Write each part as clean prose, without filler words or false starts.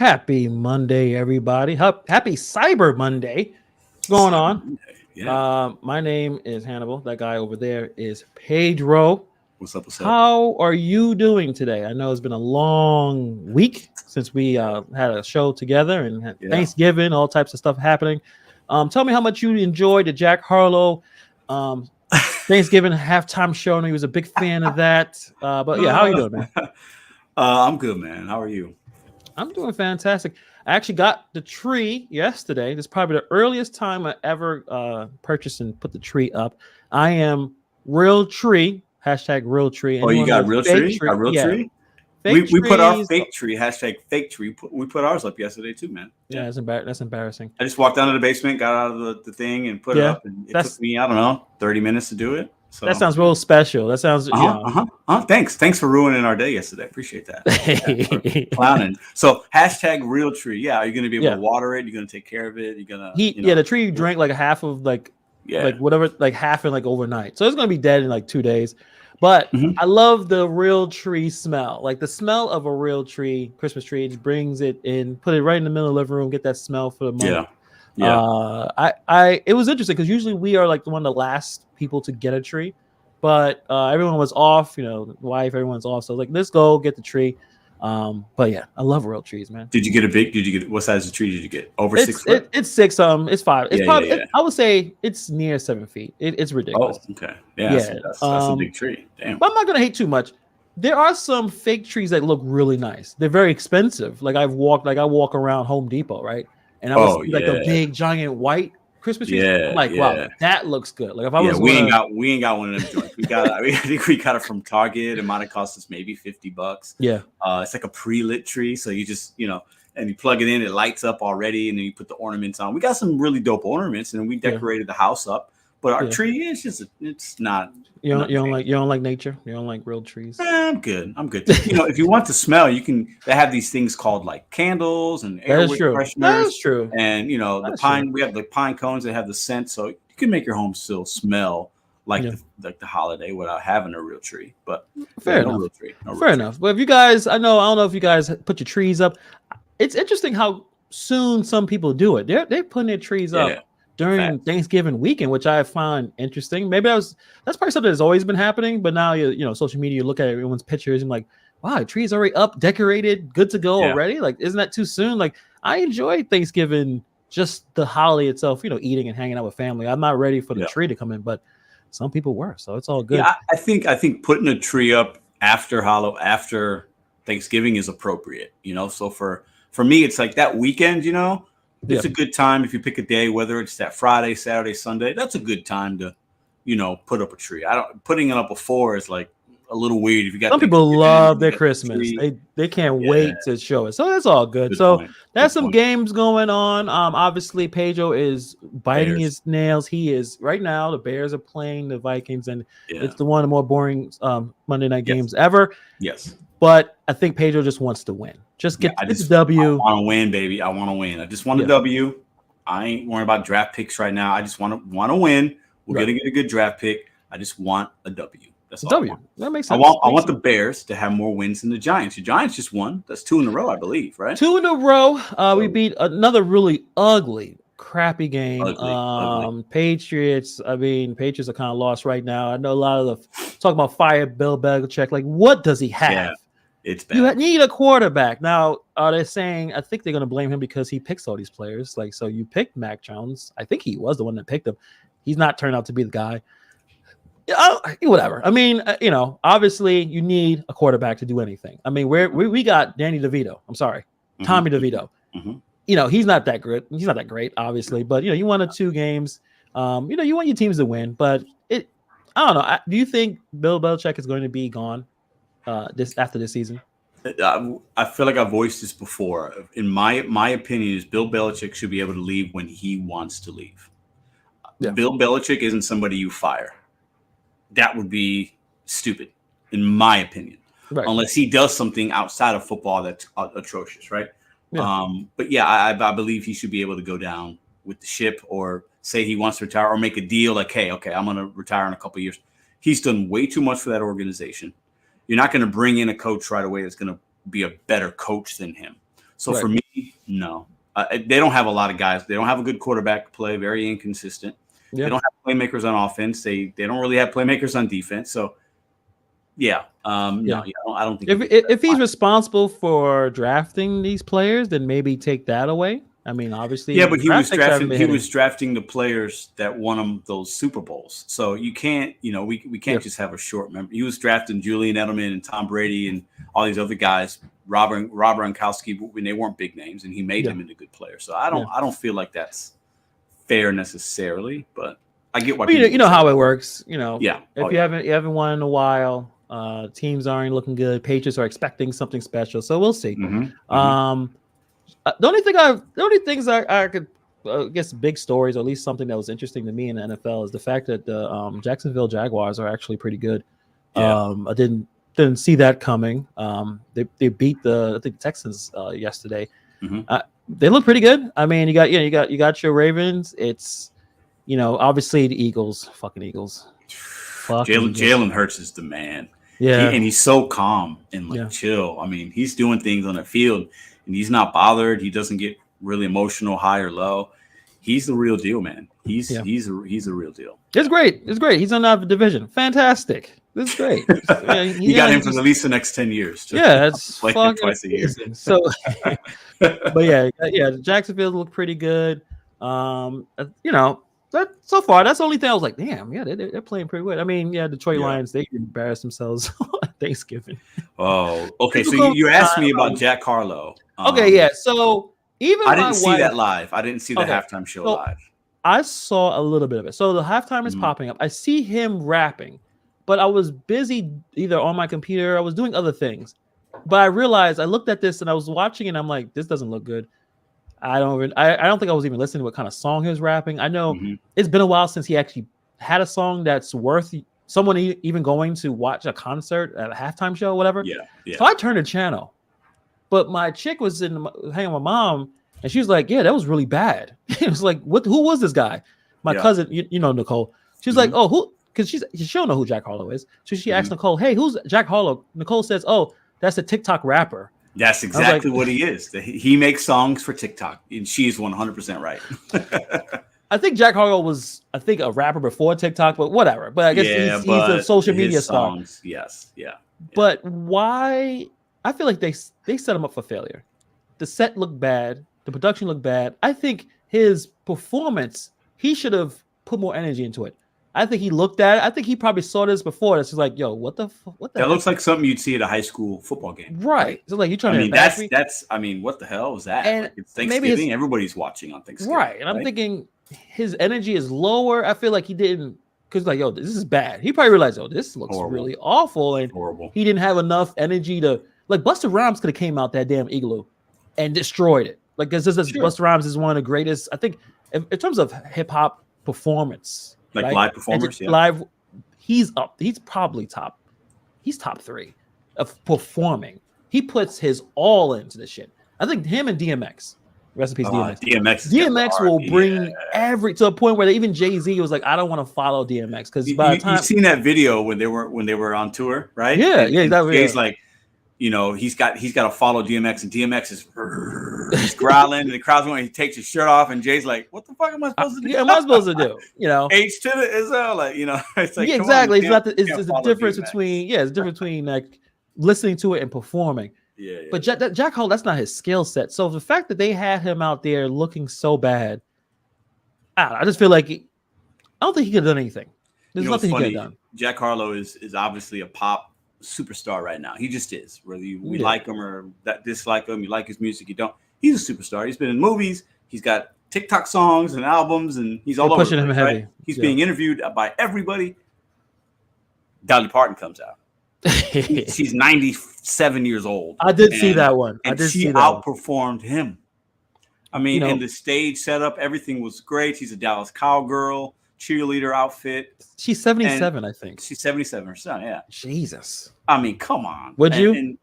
Happy Monday, everybody. Happy Cyber Monday. What's going on? Yeah. My name is Hannibal. That guy over there is Pedro. What's up? What's up? How are you doing today? I know it's been a long week since we had a show together and had Thanksgiving, all types of stuff happening. Tell me how much you enjoyed the Jack Harlow Thanksgiving halftime show. I know he was a big fan of that. But yeah, how are you doing, man? I'm good, man. How are you? I'm doing fantastic. I actually got the tree yesterday. This is probably the earliest time I ever purchased and put the tree up. I am real tree, hashtag real tree. Oh, you got real tree? A real tree? We put our fake tree, hashtag fake tree. We put ours up yesterday too, man. Yeah, that's embarrassing. I just walked down to the basement, got out of the thing and put it up. And it took me, I don't know, 30 minutes to do it. So that sounds real special. That sounds, Thanks for ruining our day yesterday. Appreciate that. Clowning. So hashtag real tree. Yeah, are you going to be able to water it? You're going to take care of it? You're going to the tree drank like half of like whatever, like half in like overnight. So it's going to be dead in like 2 days. But I love the real tree smell. Like the smell of a real tree, Christmas tree, just brings it in, put it right in the middle of the living room, get that smell for the month. Yeah. It was interesting because usually we are like one of the last people to get a tree, but everyone was off, the wife, everyone's off. So like, let's go get the tree. But yeah, I love real trees, man. Did you get what size of tree did you get? Over 6 foot? It's 6, it's 5. It's probably I would say it's near 7 feet. It's ridiculous. Oh, okay. Yeah. That's a big tree. Damn. But I'm not gonna hate too much. There are some fake trees that look really nice. They're very expensive. Like I walk around Home Depot, right? And I was like a big giant white Christmas tree. I'm like, wow, that looks good. Like if I was we ain't got one of them joints. I think we got it from Target. It might have cost us maybe $50. Yeah. It's like a pre-lit tree. So you just, and you plug it in, it lights up already, and then you put the ornaments on. We got some really dope ornaments, and we decorated the house up. But our tree is just it's not. You don't like nature. You don't like real trees. I'm good. If you want to smell, they have these things called like candles and air fresheners. That's true. And the pine, we have the pine cones that have the scent, so you can make your home still smell like the holiday without having a real tree. But fair enough. Fair enough. Well, if you guys, I don't know if you guys put your trees up. It's interesting how soon some people do it. They're putting their trees up during Thanksgiving weekend, which I find interesting. Maybe that's probably something that's always been happening, but now social media, you look at everyone's pictures and like, wow, the tree's already up, decorated, good to go already. Like, isn't that too soon? Like, I enjoy Thanksgiving, just the holiday itself, eating and hanging out with family. I'm not ready for the tree to come in, but some people were, so it's all good. Yeah, I think putting a tree up after Thanksgiving is appropriate. So for me, it's like that weekend, it's a good time if you pick a day, whether it's that Friday, Saturday, Sunday. That's a good time to, put up a tree. Putting it up before is like a little weird. If you got some people love their Christmas, they can't wait to show it. So that's all good. There's some games going on. Obviously, Pedro is biting his nails. He is right now. The Bears are playing the Vikings, and it's one of the more boring Monday night games ever. Yes. But I think Pedro just wants to win. Just get the W. I want to win, baby. I want to win. I just want a W. I ain't worrying about draft picks right now. I just want to win. We're gonna get a good draft pick. I just want a W. That's all. W. That makes sense. I want the Bears to have more wins than the Giants. The Giants just won. That's 2 in a row, I believe, right? 2 in a row. We beat another really ugly, crappy game. Ugly. Patriots. Patriots are kind of lost right now. I know a lot of the talk about fire Bill Belichick. Like, what does he have? Yeah. It's bad. You need a quarterback. Now, are they saying, I think they're going to blame him because he picks all these players. Like, so you picked Mac Jones. I think he was the one that picked him. He's not turned out to be the guy. Whatever. Obviously you need a quarterback to do anything. We got Danny DeVito. I'm sorry. Tommy DeVito. Mm-hmm. He's not that good. He's not that great, obviously. But, you won 2 games. You want your teams to win. But I don't know. Do you think Bill Belichick is going to be gone after this season? I feel like I voiced this before. In my opinion, is Bill Belichick should be able to leave when he wants to leave. Yeah. Bill Belichick isn't somebody you fire. That would be stupid, in my opinion, unless he does something outside of football that's atrocious, right? Yeah. But yeah, I believe he should be able to go down with the ship, or say he wants to retire, or make a deal like, hey, okay, I'm going to retire in a couple of years. He's done way too much for that organization. You're not going to bring in a coach right away that's going to be a better coach than him. So for me, no. They don't have a lot of guys. They don't have a good quarterback play, very inconsistent. They don't have playmakers on offense. They don't really have playmakers on defense. So, no, I don't think if he's responsible for drafting these players, then maybe take that away. I mean, obviously, but he was drafting the players that won him those Super Bowls. So you can't, we can't just have a short memory. He was drafting Julian Edelman and Tom Brady and all these other guys, Robert Gronkowski, when they weren't big names, and he made them into good players. So I don't feel like that's fair necessarily, but I get what you know how it works. If you haven't won in a while, teams aren't looking good. Patriots are expecting something special, so we'll see. The only things I could guess big stories, or at least something that was interesting to me in the NFL, is the fact that the Jacksonville Jaguars are actually pretty good. I didn't see that coming. They beat the Texans yesterday. They look pretty good. I mean, you got your Ravens. It's obviously the Eagles, fucking Eagles. Jalen Hurts is the man. And he's so calm and chill. I mean, he's doing things on the field and he's not bothered. He doesn't get really emotional, high or low. He's the real deal, man. He's a real deal. It's great. He's on that division. Fantastic. This is great. You got him for at least the next 10 years. It's like fucking twice a year. So, but Jacksonville look pretty good. That so far, that's the only thing I was like, damn, they're playing pretty good. I mean, Detroit Lions, they embarrassed themselves on Thanksgiving. Oh, okay. So you asked me about Jack Harlow. So even I didn't see that live. I didn't see the halftime show live. I saw a little bit of it. So the halftime is popping up. I see him rapping, but I was busy either on my computer. I was doing other things, but I realized I looked at this and I was watching it. And I'm like, this doesn't look good. I don't think I was even listening to what kind of song he was rapping. I know it's been a while since he actually had a song that's worth someone even going to watch a concert at a halftime show, whatever. So I turned the channel, but my chick was hanging with my mom, and she was like, "Yeah, that was really bad." It was like, "What? Who was this guy?" My cousin, Nicole. She was like, "Oh, who?" Because she don't know who Jack Harlow is. So she asked Nicole, "Hey, who's Jack Harlow?" Nicole says, "Oh, that's a TikTok rapper." That's exactly what he is. He makes songs for TikTok, and she's 100% right. I think Jack Harlow was, a rapper before TikTok, but whatever. But I guess he's a social media star. Yes, But why? I feel like they set him up for failure. The set looked bad. The production looked bad. I think his performance, he should have put more energy into it. I think he looked at it. I think he probably saw this before. It's like, yo, what the? That looks like something you'd see at a high school football game, right? So like you trying to. That's. I mean, what the hell was that? And it's Thanksgiving. Everybody's watching on Thanksgiving, right? And I'm thinking his energy is lower. I feel like he didn't, because like, yo, this is bad. He probably realized, oh, this looks really awful, and horrible. He didn't have enough energy to like. Busta Rhymes could have came out that damn igloo and destroyed it. Like, because Busta Rhymes is one of the greatest. I think in terms of hip hop performance. Like live performers, live, he's up. He's probably top. He's top 3 of performing. He puts his all into the shit. I think him and DMX. Rest in peace, DMX. DMX will bring to a point where even Jay-Z was like, I don't want to follow DMX because by the time you've seen that video when they were on tour, right? Yeah, exactly. Jay's like, he's got to follow DMX, and DMX is growling, and the crowd's going. He takes his shirt off, and Jay's like, "What the fuck am I supposed to do? Am I supposed to do? H to the Israel, it's like exactly. It's the difference between like listening to it and performing. But Jack Harlow, that's not his skill set. So the fact that they had him out there looking so bad, I just feel like I don't think he could have done anything. There's nothing he could have done. Jack Harlow is obviously a pop superstar right now. He just is. Whether we like him or dislike him, you like his music, you don't. He's a superstar. He's been in movies. He's got TikTok songs and albums, and he's all over. Pushing him heavy. Right? He's being interviewed by everybody. Dolly Parton comes out. She's 97 years old. I did see that one. She outperformed him. I mean, in the stage setup, everything was great. She's a Dallas Cowgirl cheerleader outfit. She's 77, I think. She's 77 herself, yeah. Jesus. I mean, come on. Would you?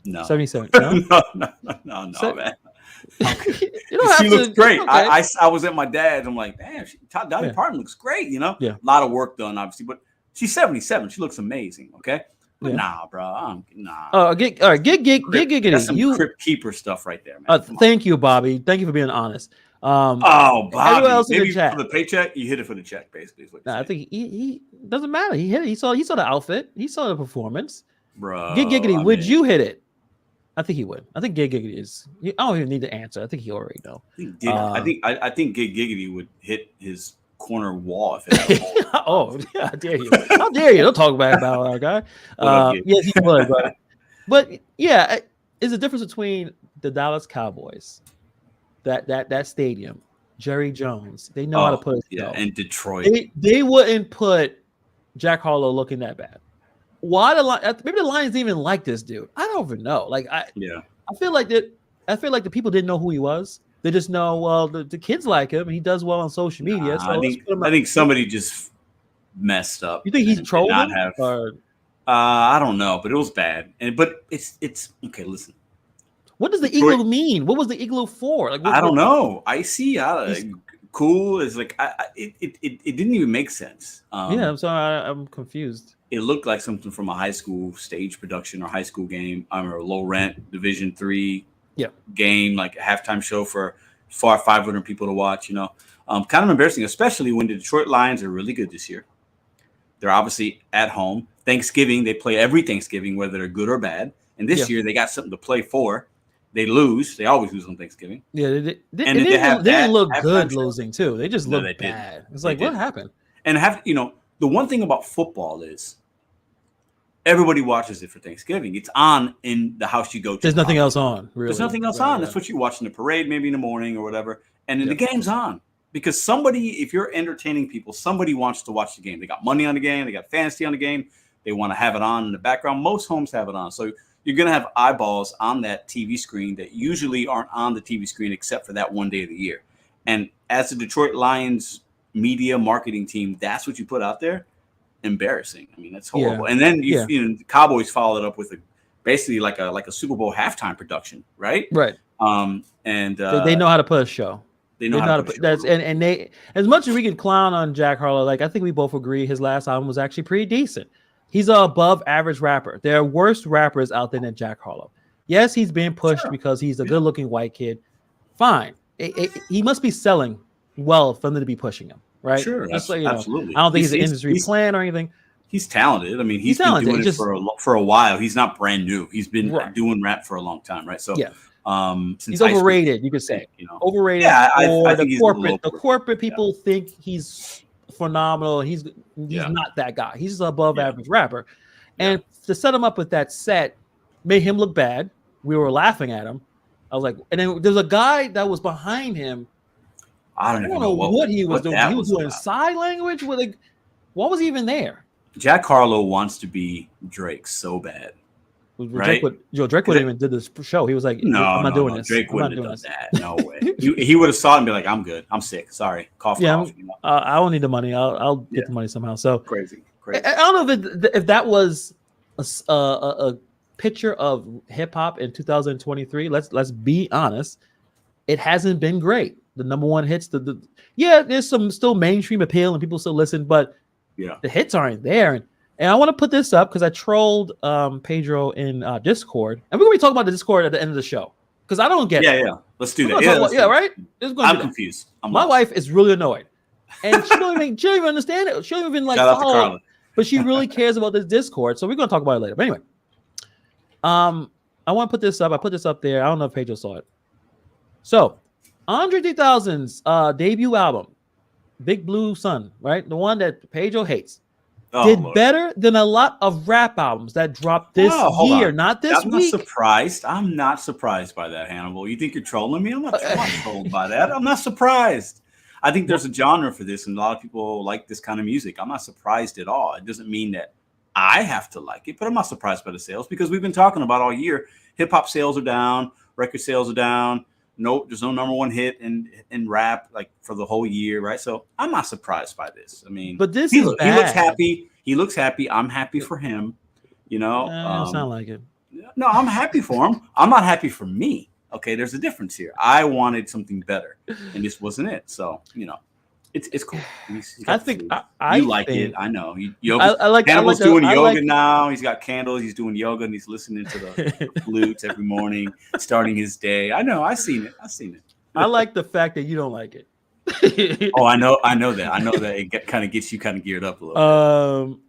No. 77. No, man. She looks great. Okay. I was at my dad's. I'm like, damn, Dolly Parton looks great, A lot of work done, obviously, but she's 77. She looks amazing, okay? But nah, bro. Nah. All right. Get. That's some Crypt Keeper stuff right there, man. Thank you, Bobby. Thank you for being honest. Bobby. Everyone else maybe in the chat. For the paycheck, you hit it for the check, basically. Nah, I think he doesn't matter. He hit it. He saw the outfit. He saw the performance. Bro. Get Giggity. Would you hit it? I think he would. I think Get Giggity is. I don't even need to answer. I think he already know. I think Get Giggity would hit his corner wall if it had a hole. Oh, yeah, how dare you? How dare you? Don't talk bad about our guy. Yes, he would, but yeah, it's a difference between the Dallas Cowboys, that stadium, Jerry Jones. They know how to put it. And Detroit. They wouldn't put Jack Harlow looking that bad. Why maybe the Lions didn't even like this dude. I don't even know. I feel like the people didn't know who he was. They just know, well, the kids like him. He does well on social media. So I think somebody just messed up. You think he's trolling? I don't know, but it was bad. But it's okay. Listen, what does the igloo mean? What was the igloo for? I don't know. I see. Cool. It's like it didn't even make sense. I'm sorry. I'm confused. It looked like something from a high school stage production or high school game. I'm a low rent Division III game, like a halftime show for 500 people to watch. Kind of embarrassing, especially when the Detroit Lions are really good this year. They're obviously at home. Thanksgiving, they play every Thanksgiving, whether they're good or bad. And this year, they got something to play for. They lose. They always lose on Thanksgiving. Yeah, they didn't look good losing too. They just looked bad. It's like, what happened? And the one thing about football is everybody watches it for Thanksgiving. It's on in the house you go to. There's nothing else on. Really. There's nothing else on. That's what you watch in the parade, maybe in the morning or whatever. And then the game's on. Because if you're entertaining people, somebody wants to watch the game. They got money on the game. They got fantasy on the game. They want to have it on in the background. Most homes have it on. So you're going to have eyeballs on that TV screen that usually aren't on the TV screen except for that one day of the year. And as the Detroit Lions media marketing team, that's what you put out there. Embarrassing. I mean, that's horrible. And then the Cowboys followed up with basically like a Super Bowl halftime production, right? Right. And they know how to put a show. They know how to put that's and they, as much as we can clown on Jack Harlow, I think we both agree his last album was actually pretty decent. He's an above average rapper. There are worse rappers out there than Jack Harlow. Yes, he's being pushed because he's a good looking white kid. Fine. He must be selling well for them to be pushing him, right? Sure, absolutely. I don't think he's an industry plan or anything. He's talented. I mean, he's been doing it for a while. He's not brand new. He's been doing rap for a long time, right? So since he's overrated, you could say. Overrated. Yeah, I think the corporate people think he's phenomenal. He's not that guy. He's an above average rapper. And to set him up with that set made him look bad. We were laughing at him. I was like, and then there's a guy that was behind him. I don't know what he was doing. He was doing sign language. What was he even there? Jack Harlow wants to be Drake so bad. Right? Drake wouldn't even did this show. He was like, "No, I'm not doing this." Drake wouldn't have done that. No way. He would have saw it and be like, "I'm good. I'm sick. Sorry. Cough." Yeah, I don't need the money. I'll get the money somehow. So crazy. I don't know if that was a picture of hip hop in 2023. Let's be honest. It hasn't been great. The number one hits. There's some still mainstream appeal and people still listen, but the hits aren't there. And I want to put this up because I trolled Pedro in Discord, and we're going to be talking about the Discord at the end of the show because I don't get it. Yeah. Let's do that. Right? I'm confused. My wife is really annoyed, and she don't even understand it. She don't even follow it, but she really cares about this Discord. So we're going to talk about it later. But anyway, I want to put this up. I put this up there. I don't know if Pedro saw it. So Andre 3000's debut album, Big Blue Sun, right? The one that Pedro hates. Did better than a lot of rap albums that dropped this year, not this week. I'm not surprised by that, Hannibal. You think you're trolling me? I'm not trolled by that. I'm not surprised. I think there's a genre for this, and a lot of people like this kind of music. I'm not surprised at all. It doesn't mean that I have to like it, but I'm not surprised by the sales because we've been talking about all year. Hip hop sales are down, record sales are down. No, there's no number one hit in rap for the whole year, right? So I'm not surprised by this. I mean, but he looks happy. He looks happy. I'm happy for him. Sound like it. No, I'm happy for him. I'm not happy for me. Okay, there's a difference here. I wanted something better, and this wasn't it. So It's cool. I think you like think, it. I know. Hannibal's doing yoga now. He's got candles. He's doing yoga and he's listening to the flutes every morning, starting his day. I know. I've seen it. I like the fact that you don't like it. Oh, I know that. I know that it kind of gets you kind of geared up a little bit.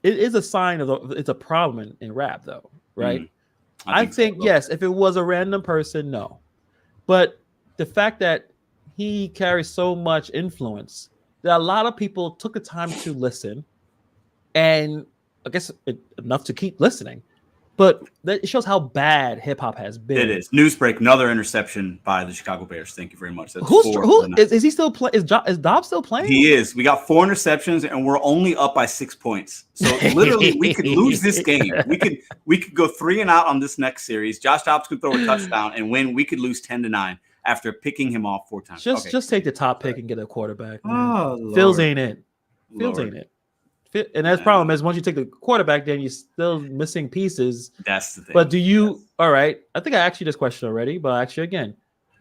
It is a sign of it's a problem in rap, though, right? I think so, yes. If it was a random person, no, but the fact that he carries so much influence that a lot of people took the time to listen, and I guess enough to keep listening. But that shows how bad hip hop has been. It is. Newsbreak, another interception by the Chicago Bears. Thank you very much. That's is he still playing? Is Dobbs still playing? He is. We got 4 interceptions and we're only up by 6 points. So literally, we could lose this game. We could go 3 and out on this next series. Josh Dobbs could throw a touchdown and win. We could lose 10-9 after picking him off 4 times. Just take the top pick and get a quarterback. Man. Oh, Fields ain't it. Fields ain't it. And that's the problem is once you take the quarterback, then you're still missing pieces. That's the thing. But do you? All right. I think I asked you this question already, but I'll ask you again.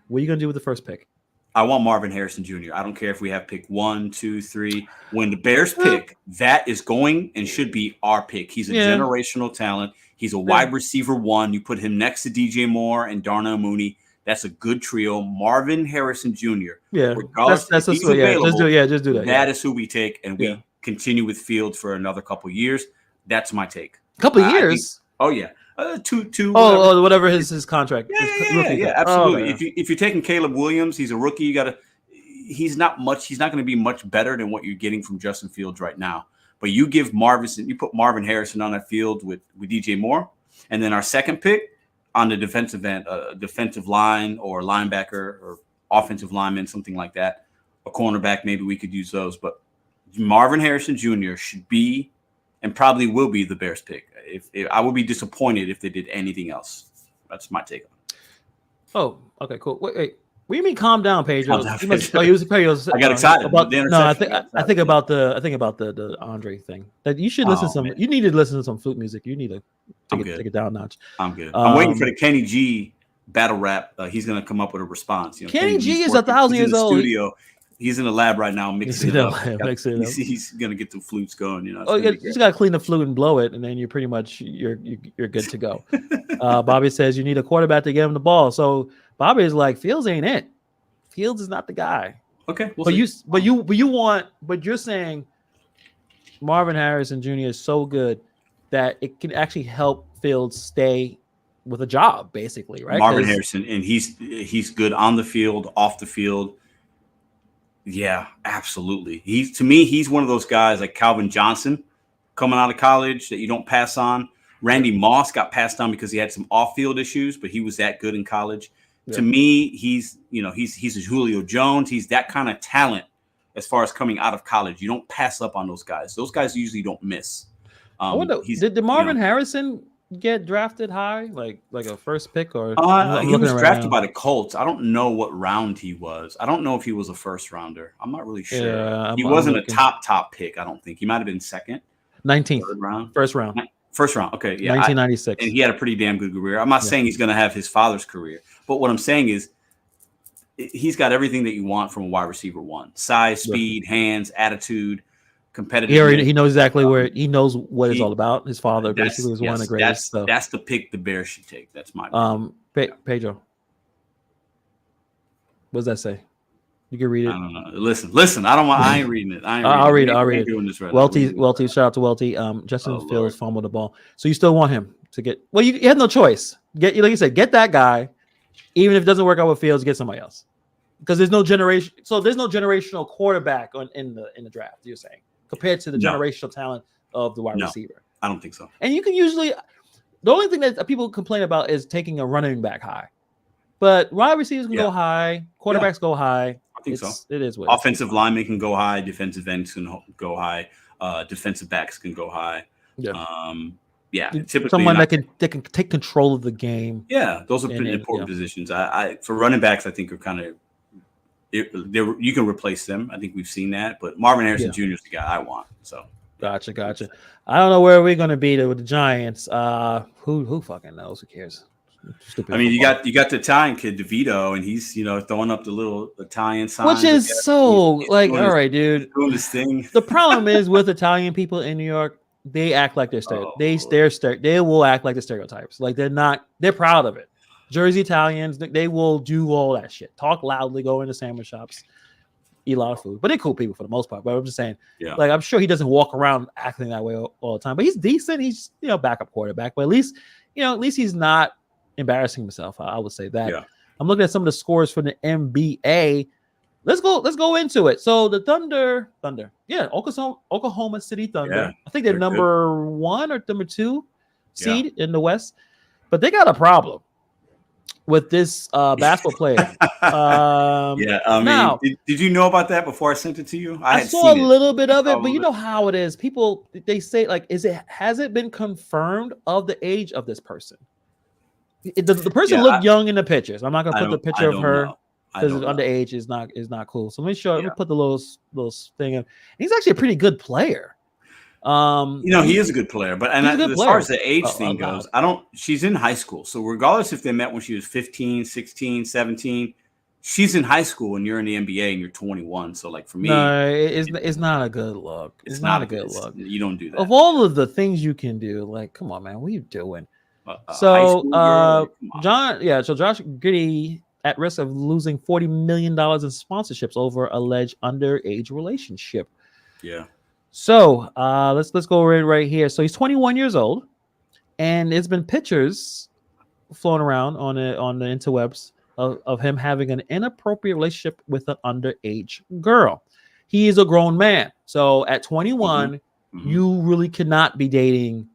What are you gonna do with the first pick? I want Marvin Harrison Jr. I don't care if we have pick 1, 2, 3. When the Bears pick, that is going and should be our pick. He's a generational talent. He's a wide receiver 1. You put him next to DJ Moore and Darnell Mooney. That's a good trio. Marvin Harrison Jr. Yeah, that's just do that. That is who we take, and we continue with Fields for another couple years. That's my take. Couple years? Two. Whatever his contract. Yeah, absolutely. If you're taking Caleb Williams, he's a rookie. He's not going to be much better than what you're getting from Justin Fields right now. But you put Marvin Harrison on that field with DJ Moore, and then our second pick on the defensive end, defensive line or linebacker or offensive lineman, something like that. A cornerback, maybe we could use those, but Marvin Harrison Jr. should be and probably will be the Bears pick. If I would be disappointed if they did anything else. That's my take on it. Oh, okay, cool. Wait. What do you mean calm down, Pedro? I got excited. I think about the Andre thing. That you should listen to some. Man. You need to listen to some flute music. You need to take it down a notch. I'm good. I'm waiting for the Kenny G battle rap. He's gonna come up with a response. Kenny G is 1,000 years old. Studio. He's in the lab right now mixing it up. He's gonna get the flutes going. You just gotta clean the flute and blow it, and then you're pretty much you're good to go. Bobby says you need a quarterback to get him the ball. So Bobby is like, Fields ain't it. Fields is not the guy. Okay, but you're saying Marvin Harrison Jr. is so good that it can actually help Fields stay with a job, basically, right? Marvin Harrison, and he's good on the field, off the field. Yeah, absolutely. He's one of those guys like Calvin Johnson coming out of college that you don't pass on. Randy Moss got passed on because he had some off-field issues, but he was that good in college. Yeah. To me, he's a Julio Jones. He's that kind of talent as far as coming out of college. You don't pass up on those guys. Those guys usually don't miss. Did Marvin Harrison get drafted high, like a first pick, or he was drafted by the Colts? I don't know what round he was. I don't know if he was a first rounder. I'm not really sure. Yeah, he wasn't a top pick. I don't think he might have been second, 19th round, first round. First round. Okay. Yeah. 1996. And he had a pretty damn good career. I'm not saying he's going to have his father's career, but what I'm saying is he's got everything that you want from a wide receiver 1: size, speed, hands, attitude, competitive. He knows exactly where he knows what it's all about. His father basically was one of the greatest. That's the pick the Bears should take. That's my Pedro. What does that say? You can read it. I don't know. Listen. I ain't reading it. I'll read it. Doing this right Welty, shout out to Welty. Justin Fields fumbled the ball. So you still want him to get? Well, you had no choice. Like you said, get that guy. Even if it doesn't work out with Fields, get somebody else. Because there's no generation. So there's no generational quarterback in the draft. You're saying compared to the generational talent of the wide receiver. I don't think so. And you can usually. The only thing that people complain about is taking a running back high. But wide receivers can go high. Quarterbacks go high. I think so. It is what offensive linemen can go high. Defensive ends can go high. Defensive backs can go high. Typically someone that can take control of the game. Yeah, those are pretty important positions. I for running backs, I think are kind of you can replace them. I think we've seen that. But Marvin Harrison Jr. is the guy I want. So gotcha. I don't know where we're going to be with the Giants. Who fucking knows? Who cares? I mean, you got the Italian kid DeVito, and he's throwing up the little Italian signs, which is so like, all right, dude. Doing this thing. The problem is with Italian people in New York, they act like they're they will act like the stereotypes. Like they're proud of it. Jersey Italians, they will do all that shit. Talk loudly, go into sandwich shops, eat a lot of food. But they're cool people for the most part. But I'm just saying, like, I'm sure he doesn't walk around acting that way all the time. But he's decent. He's backup quarterback. But at least he's not embarrassing himself. I would say that. Yeah. I'm looking at some of the scores for the NBA. Let's go into it. So the Thunder, Oklahoma City Thunder. Yeah, I think they're number 1 or number 2 seed in the West, but they got a problem with this basketball player. Now, did you know about that before I sent it to you? I saw a little bit of it, but you know how it is. People, they say, like, has it been confirmed of the age of this person? The person looked young in the pictures. I'm not gonna put the picture of her. Because underage is not cool. So let me put the little thing in. He's actually a pretty good player. He is a good player, but as far as the age thing goes, she's in high school. So regardless if they met when she was 15, 16, 17, she's in high school and you're in the NBA and you're 21. So like for me, no, it's not a good look. It's not a good look. You don't do that. Of all of the things you can do, like, come on, man, what are you doing? So Josh Giddey at risk of losing $40 million in sponsorships over alleged underage relationship. Yeah. So let's go right here. So he's 21 years old, and there's been pictures flown around on the interwebs of him having an inappropriate relationship with an underage girl. He is a grown man. So at 21, you really cannot be dating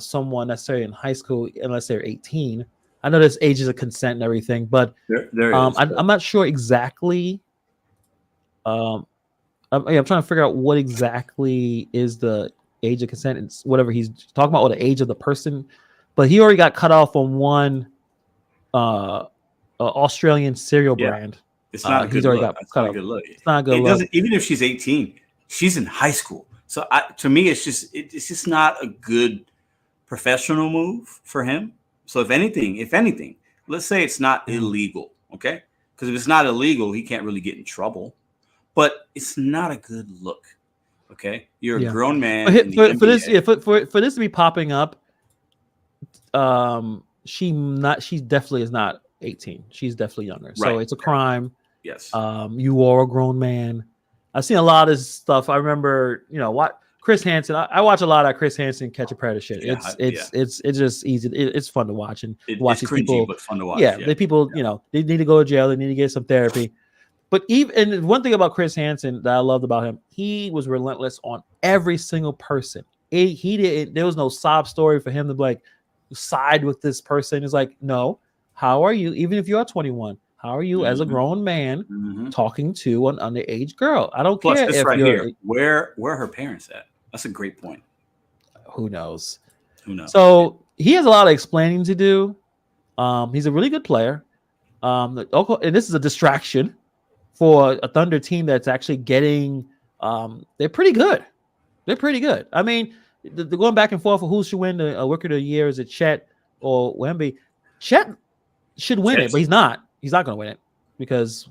someone necessarily in high school unless they're 18. I know there's ages of consent and everything, but I'm not sure exactly. I'm trying to figure out what exactly is the age of consent. It's whatever he's talking about, or the age of the person. But he already got cut off on one Australian cereal brand. It's not a good look. It's not a good look. It's not a good look. Even if she's 18, she's in high school. So to me, it's just not a good professional move for him. So if anything, let's say it's not illegal, okay? Because if it's not illegal, he can't really get in trouble. But it's not a good look, okay? You're a grown man. For this to be popping up, she definitely is not 18. She's definitely younger. Right. So it's a crime. Yes. You are a grown man. I've seen a lot of stuff. I remember, what Chris Hansen. I watch a lot of Chris Hansen Catch a Predator shit. It's just easy. It's fun to watch and watch these cringy, people. But fun to watch. Yeah, the people, they need to go to jail. They need to get some therapy. But and one thing about Chris Hansen that I loved about him, he was relentless on every single person. He didn't. There was no sob story for him to like side with this person. It's like, no. How are you? Even if you are 21. How are you as a grown man talking to an underage girl? I don't care if right here. Where are her parents at? That's a great point. Who knows? So he has a lot of explaining to do. He's a really good player. And this is a distraction for a Thunder team that's actually getting. They're pretty good. I mean, they're going back and forth for who should win the Rookie of the Year. Is it Chet or Wemby? Chet should win it, but he's not. He's not going to win it because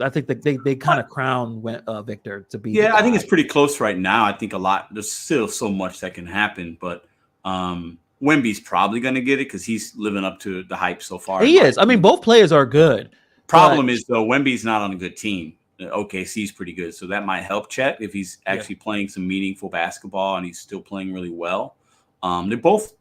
I think that they kind of crown Victor to be. Yeah, I think it's pretty close right now. I think there's still so much that can happen, but Wemby's probably going to get it because he's living up to the hype so far. He is. I mean, both players are good. Problem is, though, Wemby's not on a good team. OKC's pretty good, so that might help Chet if he's actually playing some meaningful basketball and he's still playing really well. They're both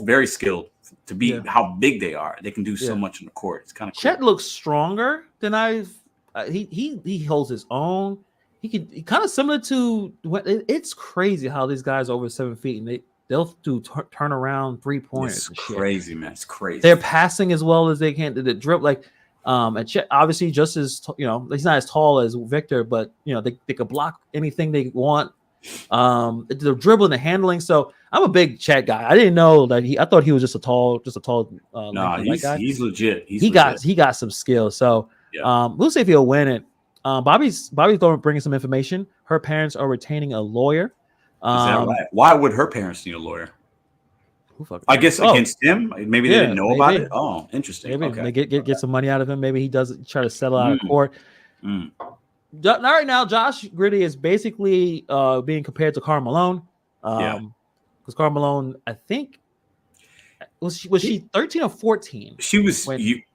very skilled to be how big they are. They can do so much on the court. It's kind of Chet looks stronger than he holds his own. He kind of similar to it's crazy how these guys over 7 feet and they'll do turn around 3-pointers. It's crazy, man. It's crazy. They're passing as well as they can. The dribble, like and Chet, obviously just as he's not as tall as Victor, but they could block anything they want. The dribbling, the handling. So I'm a big Chet guy. I didn't know that I thought he was just a tall. No, he's legit. He got some skill. So we'll see if he'll win it. Bobby's bringing some information. Her parents are retaining a lawyer. Is that right? Why would her parents need a lawyer? I guess against him. Maybe they didn't know about it. Oh, interesting. Maybe okay. they get some money out of him. Maybe he does try to settle out of court. Right now, Josh Giddey is basically being compared to Karl Malone. Because Karl Malone, I think, was she 13 or 14? She was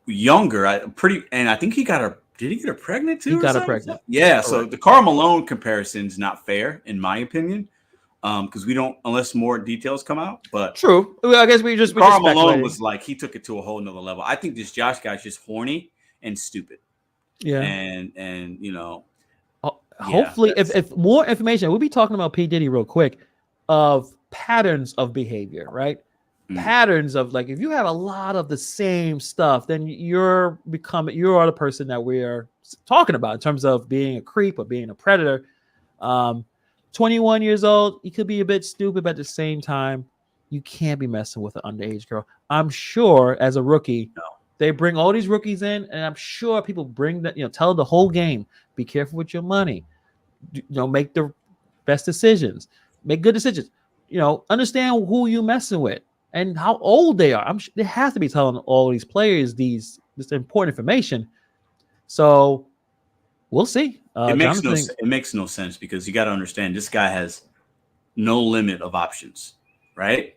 younger. And I think he got her. Did he get her pregnant too? He got her pregnant. Yeah. Correct. So the Karl Malone comparison is not fair, in my opinion, because we don't, unless more details come out. But true. I guess Karl Malone was like, he took it to a whole nother level. I think this Josh guy's just horny and stupid. Yeah. And you know, hopefully, if more information, we'll be talking about P. Diddy real quick, of patterns of behavior, right? Patterns of, like, if you have a lot of the same stuff, then you are the person that we are talking about in terms of being a creep or being a predator. 21 years old, you could be a bit stupid, but at the same time, you can't be messing with an underage girl. I'm sure as a rookie, they bring all these rookies in, and I'm sure people bring that, tell the whole game, be careful with your money, make the best decisions, make good decisions, understand who you messing with and how old they are. I'm sure they have to be telling all these players this important information. So we'll see. It makes no sense, because you got to understand, this guy has no limit of options, right?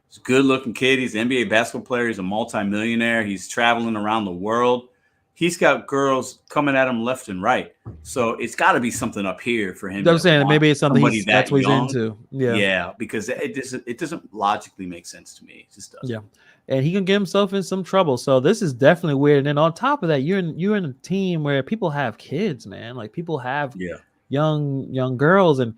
He's a good-looking kid. He's an NBA basketball player. He's a multimillionaire. He's traveling around the world. He's got girls coming at him left and right. So it's got to be something up here for him. I'm saying maybe it's something that's what he's into. Yeah, because it doesn't logically make sense to me. It just doesn't. Yeah, and he can get himself in some trouble. So this is definitely weird. And then on top of that, you're in a team where people have kids, man. Like, people have young girls, and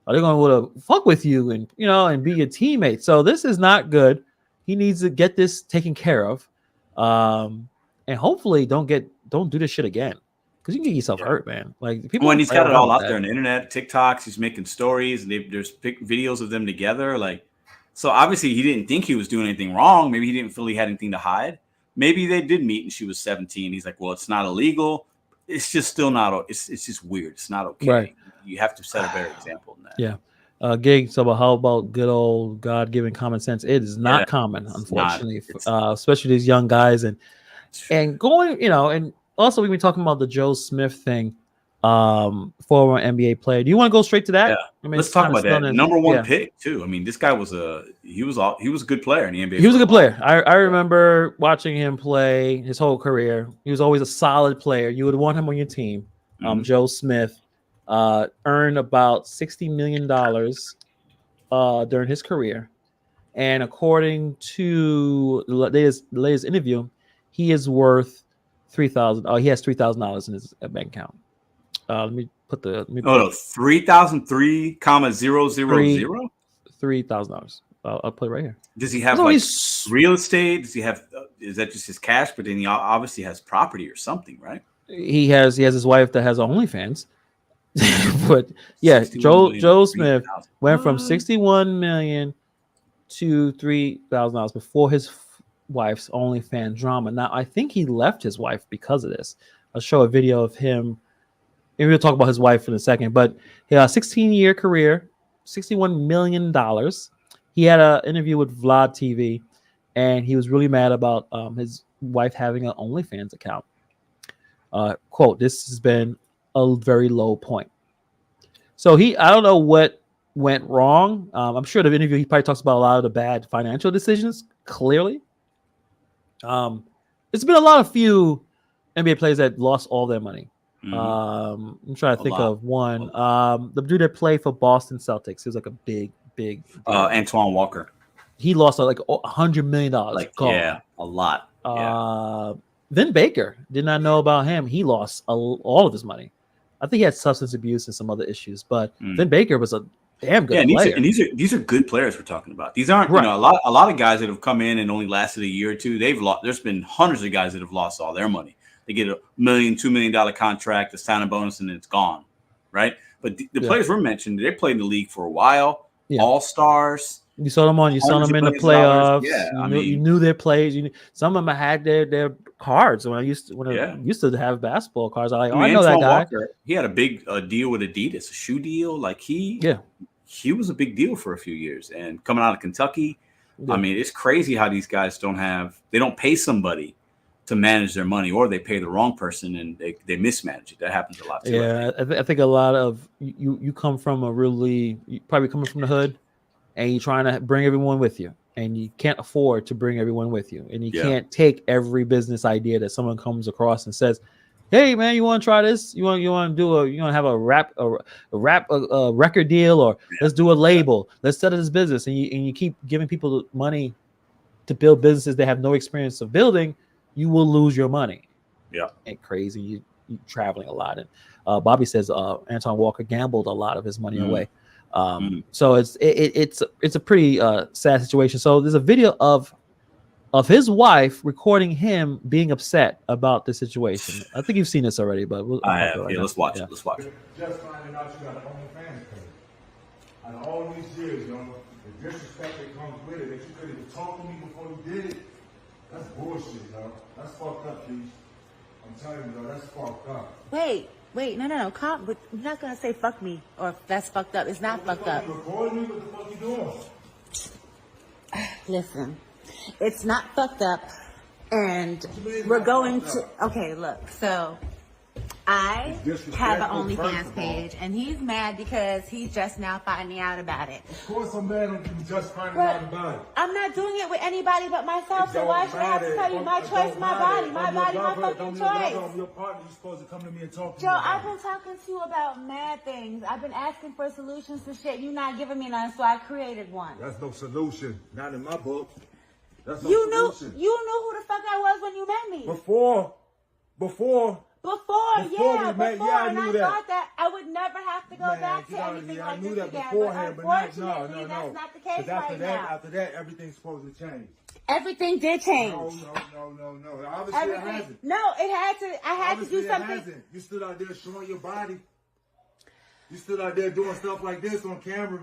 are they going to want to fuck with you and and be your teammate? So this is not good. He needs to get this taken care of, and hopefully don't do this shit again, because you can get yourself hurt, man. Like, people. When he's got it all out there on the internet, TikToks, he's making stories, and there's videos of them together. Like, so obviously he didn't think he was doing anything wrong. Maybe he didn't feel he had anything to hide. Maybe they did meet and she was 17. He's like, well, it's not illegal. It's just still not. It's just weird. It's not okay. Right. You have to set a better example than that. Yeah. Gig. So, how about good old God-given common sense? It is not common, unfortunately, especially these young guys and going, and also we've been talking about the Joe Smith thing, former NBA player. Do you want to go straight to that? Yeah. Let's talk about that. Number one pick too. I mean, this guy was a good player in the NBA. He was a good player. I remember watching him play his whole career. He was always a solid player. You would want him on your team. Joe Smith earned about $60 million during his career, and according to the latest interview, he is worth $3,000. He has $3,000 in his bank account. Let me put the. $3,003,000. $3,000. I'll put it right here. Does he have real estate? Does he have? Is that just his cash? But then he obviously has property or something, right? He has his wife that has Onlyfans. But yeah, Joe Smith went from 61 million to $3,000 before his wife's OnlyFans drama. Now, I think he left his wife because of this. I'll show a video of him, and we'll talk about his wife in a second. But he had a 16-year career, $61 million. He had an interview with Vlad TV, and he was really mad about his wife having an OnlyFans account. Quote, "This has been a very low point." So I don't know what went wrong. I'm sure the interview, he probably talks about a lot of the bad financial decisions, clearly. It's been a lot of few NBA players that lost all their money. I'm trying to think of one. The dude that played for Boston Celtics, he was like a big Antoine Walker. He lost like $100 million. A lot. Vin Baker, did not know about him. He lost all of his money. I think he had substance abuse and some other issues, but Vin Baker was a damn good player. These are good players we're talking about. These aren't a lot of guys that have come in and only lasted a year or two. They've lost. There's been hundreds of guys that have lost all their money. They get $1 million, $2 million contract, a signing bonus, and it's gone, right? But the players we're mentioned, they played in the league for a while. Yeah. All stars. You saw them in the playoffs. Yeah, you knew their plays. Some of them had their cards. When I used to have basketball cards, I know that guy. Walker, he had a big deal with Adidas, a shoe deal. Like he was a big deal for a few years. And coming out of Kentucky, I mean, it's crazy how these guys they don't pay somebody to manage their money, or they pay the wrong person and they mismanage it. That happens a lot too. Yeah, I think a lot of you come from you probably coming from the hood, and you're trying to bring everyone with you, and you can't afford to bring everyone with you, and you can't take every business idea that someone comes across and says, "Hey man, you want to try this? You want to have a record deal, or let's do a label, let's set up this business," and you keep giving people money to build businesses they have no experience of building, you will lose your money. Yeah, and crazy. You traveling a lot, and Bobby says Anton Walker gambled a lot of his money away. So it's a pretty sad situation. So there's a video of his wife recording him being upset about the situation. I think you've seen this already, but I have. Let's watch it. Let's watch it. Just finding out you got an Onlyfans page. Out of all these years, the disrespect that comes with it, that you couldn't even talk to me before you did it, that's bullshit, yo. That's fucked up, Keith. I'm telling you, that's fucked up. Wait, no. Calm, but you're not gonna say fuck me or that's fucked up. It's not fucked up. You recording me? What the fuck you doing? Listen, it's not fucked up, and we're going to. Okay, look. So I have an OnlyFans page, and he's mad because he's just now finding out about it. Of course, I'm mad at you just finding out about it. I'm not doing it with anybody but myself, so why should I have to tell you my choice, my body, my fucking choice? I'm your partner. You're supposed to come to me and talk to me. Joe, I've been talking to you about mad things. I've been asking for solutions to shit. You're not giving me none, so I created one. That's no solution. Not in my book. That's no solution. You knew who the fuck I was when you met me. Before, I knew that. Thought that I would never have to go back to anything like this again. Beforehand, but unfortunately, that's not the case right now. After that, everything's supposed to change. Everything did change. No. Obviously, it hasn't. No, it had to. I had to do something. It hasn't. You stood out there showing your body. You stood out there doing stuff like this on camera.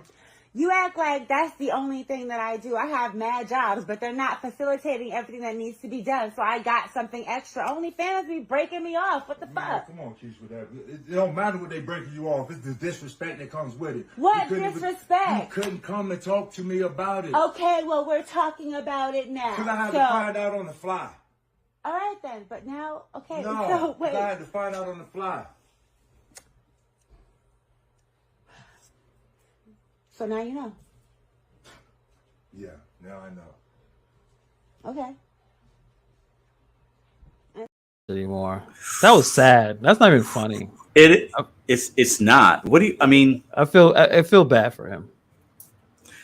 You act like that's the only thing that I do. I have mad jobs, but they're not facilitating everything that needs to be done. So I got something extra. OnlyFans be breaking me off. What the fuck? Come on, Keisha, with that. It don't matter what they breaking you off. It's the disrespect that comes with it. What disrespect? You couldn't come and talk to me about it. Okay, well, we're talking about it now. Because I had to find out on the fly. All right, then. But now, okay. No, so, wait. I had to find out on the fly. So now you know. Yeah, now I know. Okay. Anymore. That was sad. That's not even funny. It's not. What do you? I mean, I feel bad for him.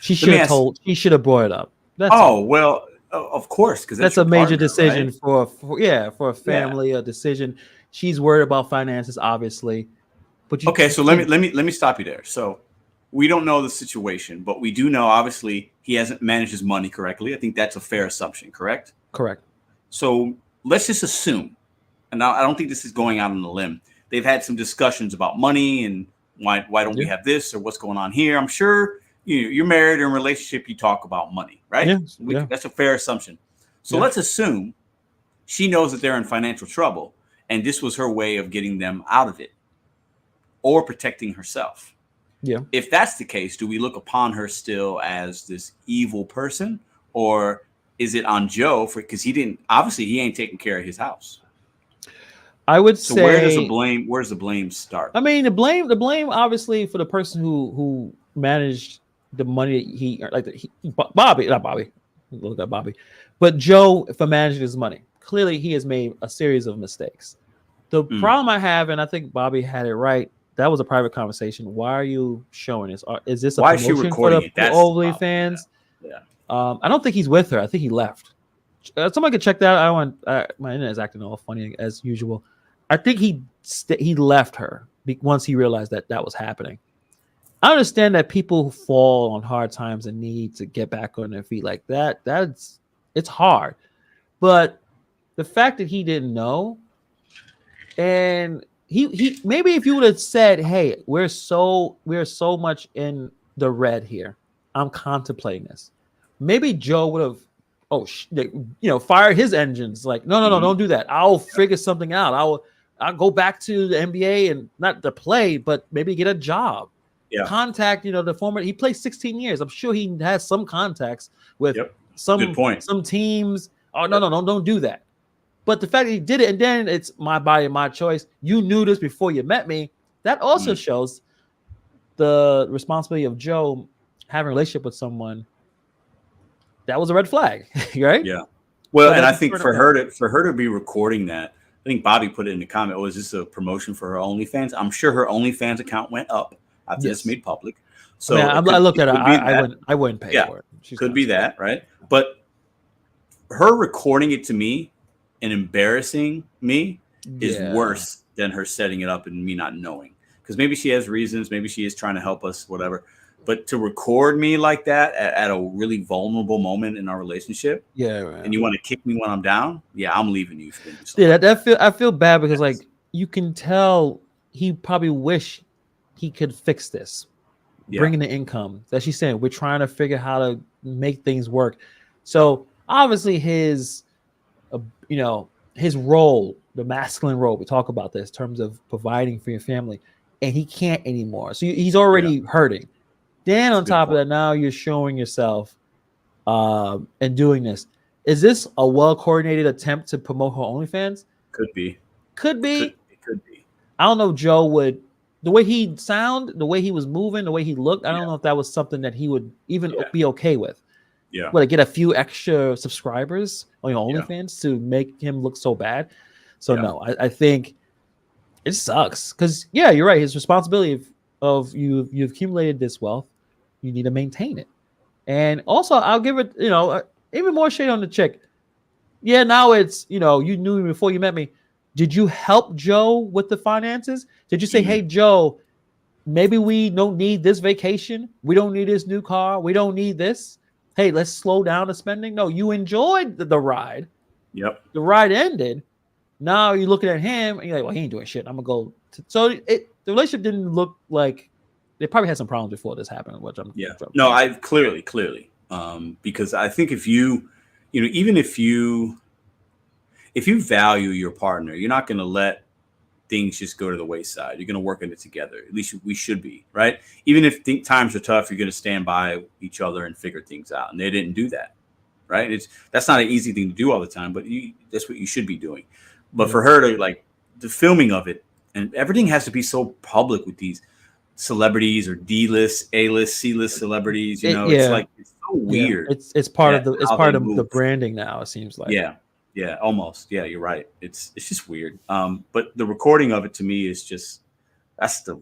She should have told. He should have brought it up. That's well, of course, because that's a major decision, right? for a family, a decision. She's worried about finances, obviously. But so let me stop you there. So we don't know the situation, but we do know, obviously, he hasn't managed his money correctly. I think that's a fair assumption, correct? Correct. So let's just assume, and now I don't think this is going out on a limb, they've had some discussions about money and why don't we have this or what's going on here. I'm sure you're married or in a relationship, you talk about money, right? Yeah. That's a fair assumption. So let's assume she knows that they're in financial trouble, and this was her way of getting them out of it or protecting herself. Yeah. If that's the case, do we look upon her still as this evil person, or is it on Joe because he ain't taking care of his house? I would say. Where's the blame start? I mean, the blame obviously for the person who managed the money Bobby, not Bobby. Look at Bobby, but Joe for managing his money. Clearly, he has made a series of mistakes. The problem I have, and I think Bobby had it right. That was a private conversation. Why are you showing this? Is this a promotion for the OnlyFans? Yeah. I don't think he's with her. I think he left. Somebody could check that out. My internet is acting all funny as usual. I think he left her once he realized that was happening. I understand that people who fall on hard times and need to get back on their feet like that. It's hard, but the fact that he didn't know, and he maybe if you would have said, "Hey, we're so much in the red here. I'm contemplating this." Maybe Joe would have, fired his engines. Like, no, don't do that. I'll figure something out. I'll go back to the NBA and not to play, but maybe get a job. Yeah. Contact, the former. He played 16 years. I'm sure he has some contacts with some teams, oh no, don't do that. But the fact that he did it, and then it's my body, my choice. You knew this before you met me. That also shows the responsibility of Joe having a relationship with someone. That was a red flag, right? Yeah. Well, and I think for her to be recording that, I think Bobby put it in the comment. Oh, is this a promotion for her OnlyFans? I'm sure her OnlyFans account went up after this made public. So I looked at it. I wouldn't pay for it. Could be that, right? But her recording it to me and embarrassing me is worse than her setting it up and me not knowing. Because maybe she has reasons. Maybe she is trying to help us, whatever. But to record me like that at a really vulnerable moment in our relationship, and you want to kick me when I'm down, I'm leaving you. I feel bad because like you can tell he probably wish he could fix this, bringing the income that she's saying. We're trying to figure how to make things work. So obviously his role, the masculine role, we talk about this in terms of providing for your family, and he can't anymore. So he's already hurting. Then on top of that, now you're showing yourself and doing this. Is this a well-coordinated attempt to promote her OnlyFans? Could be. I don't know if Joe would, the way he sound, the way he was moving, the way he looked, I don't know if that was something that he would even be okay with. Yeah. But get a few extra subscribers on your OnlyFans to make him look so bad. So no, I think it sucks. Because you're right. His responsibility of you've accumulated this wealth. You need to maintain it. And also, I'll give it, even more shade on the chick. Yeah, now it's, you knew me before you met me. Did you help Joe with the finances? Did you say, hey, Joe, maybe we don't need this vacation. We don't need this new car. We don't need this. Hey, let's slow down the spending. No, you enjoyed the ride. Yep. The ride ended. Now you're looking at him and you're like, well, he ain't doing shit. I'm going to go. So the relationship didn't look like, they probably had some problems before this happened, which I'm I clearly, because I think if you, even if you value your partner, you're not going to let things just go to the wayside. You're going to work on it together. At least we should be, right? Even if times are tough, you're going to stand by each other and figure things out. And they didn't do that, right? That's not an easy thing to do all the time, but that's what you should be doing. But for her to like the filming of it, and everything has to be so public with these celebrities or D-list, A-list, C-list celebrities, it's like it's so weird. It's part of the branding now, it seems like. Almost. You're right. It's just weird. But the recording of it to me is just, that's the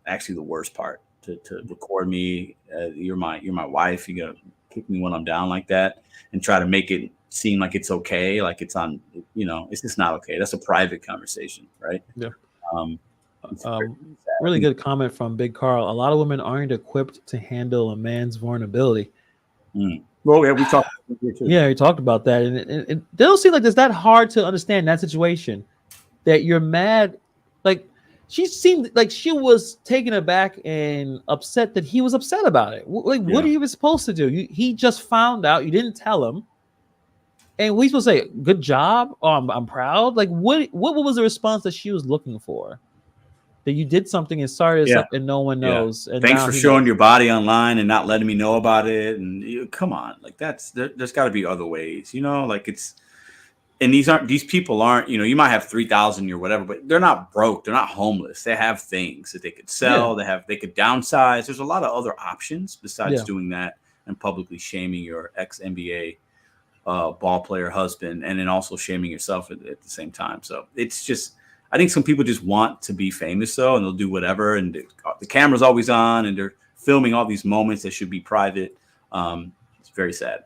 actually the worst part, to record me. You're my wife. You gotta kick me when I'm down like that and try to make it seem like it's okay, like it's on, it's just not okay. That's a private conversation, right? Really good comment from Big Carl. A lot of women aren't equipped to handle a man's vulnerability. Well, we talked. You talked about that, and it don't seem like it's that hard to understand that situation. That you're mad, like she seemed like she was taken aback and upset that he was upset about it. Like, what are you supposed to do? He just found out. You didn't tell him, and we supposed to say, "Good job," or "I'm proud." Like, what was the response that she was looking for? That you did something and started this up and no one knows. And thanks for showing your body online and not letting me know about it. And come on, like there's got to be other ways, like it's, and these people aren't, you might have 3,000 or whatever, but they're not broke. They're not homeless. They have things that they could sell. They could downsize. There's a lot of other options besides doing that and publicly shaming your ex-NBA ball player husband, and then also shaming yourself at the same time. So it's just, I think some people just want to be famous, though, and they'll do whatever. And the camera's always on, and they're filming all these moments that should be private. It's very sad.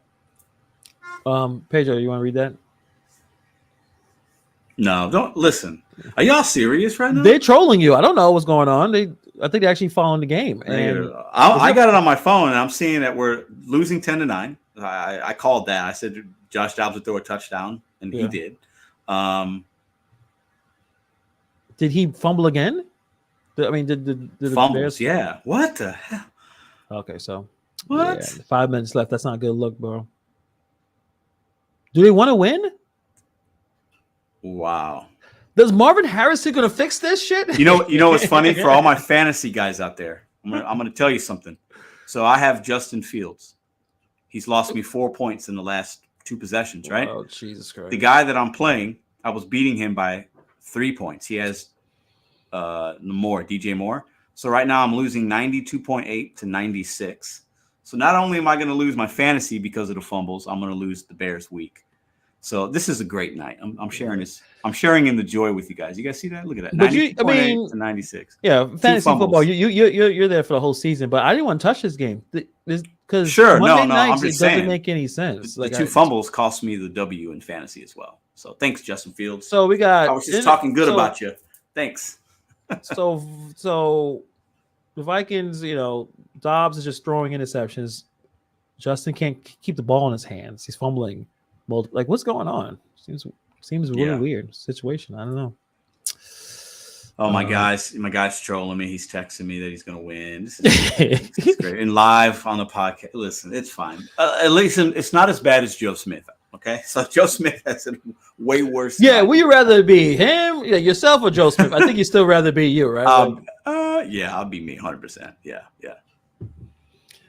Pedro, you want to read that? No, don't listen. Are y'all serious right now? They're trolling you. I don't know what's going on. I think they're actually following the game. And I got it on my phone, and I'm seeing that we're losing 10-9. I called that. I said Josh Dobbs would throw a touchdown, and he did. Did he fumble again? Did fumbles? Yeah. What the hell? Okay, so what? 5 minutes left. That's not a good look, bro. Do they want to win? Wow. Does Marvin Harrison gonna fix this shit? You know what's funny for all my fantasy guys out there? I'm gonna tell you something. So I have Justin Fields. He's lost me 4 points in the last 2 possessions, right? Oh, Jesus Christ. The guy that I'm playing, I was beating him by 3 points. He has DJ Moore. So right now I'm losing 92.8 to 96. So not only am I going to lose my fantasy because of the fumbles, I'm going to lose the Bears week. So this is a great night. I'm sharing this. I'm sharing in the joy with you guys. You guys see that? Look at that. 92.8 to 96. Yeah, fantasy football. You're there for the whole season, but I didn't want to touch this game because sure, Monday no, nights, I'm just it saying, doesn't make any sense. The 2 fumbles cost me the W in fantasy as well. So thanks, Justin Fields. So we got. I was just talking good about you. Thanks. so the Vikings, Dobbs is just throwing interceptions. Justin can't keep the ball in his hands. He's fumbling. Well, like, what's going on? Seems really weird situation. I don't know. Oh, my guy's trolling me. He's texting me that he's going to win. This is great. And live on the podcast. Listen, it's fine. At least it's not as bad as Joe Smith. Okay, so Joe Smith has it way worse. Yeah, would you rather be him, yourself, or Joe Smith? I think you'd still rather be you, right? Yeah, I'll be me, 100%. Yeah.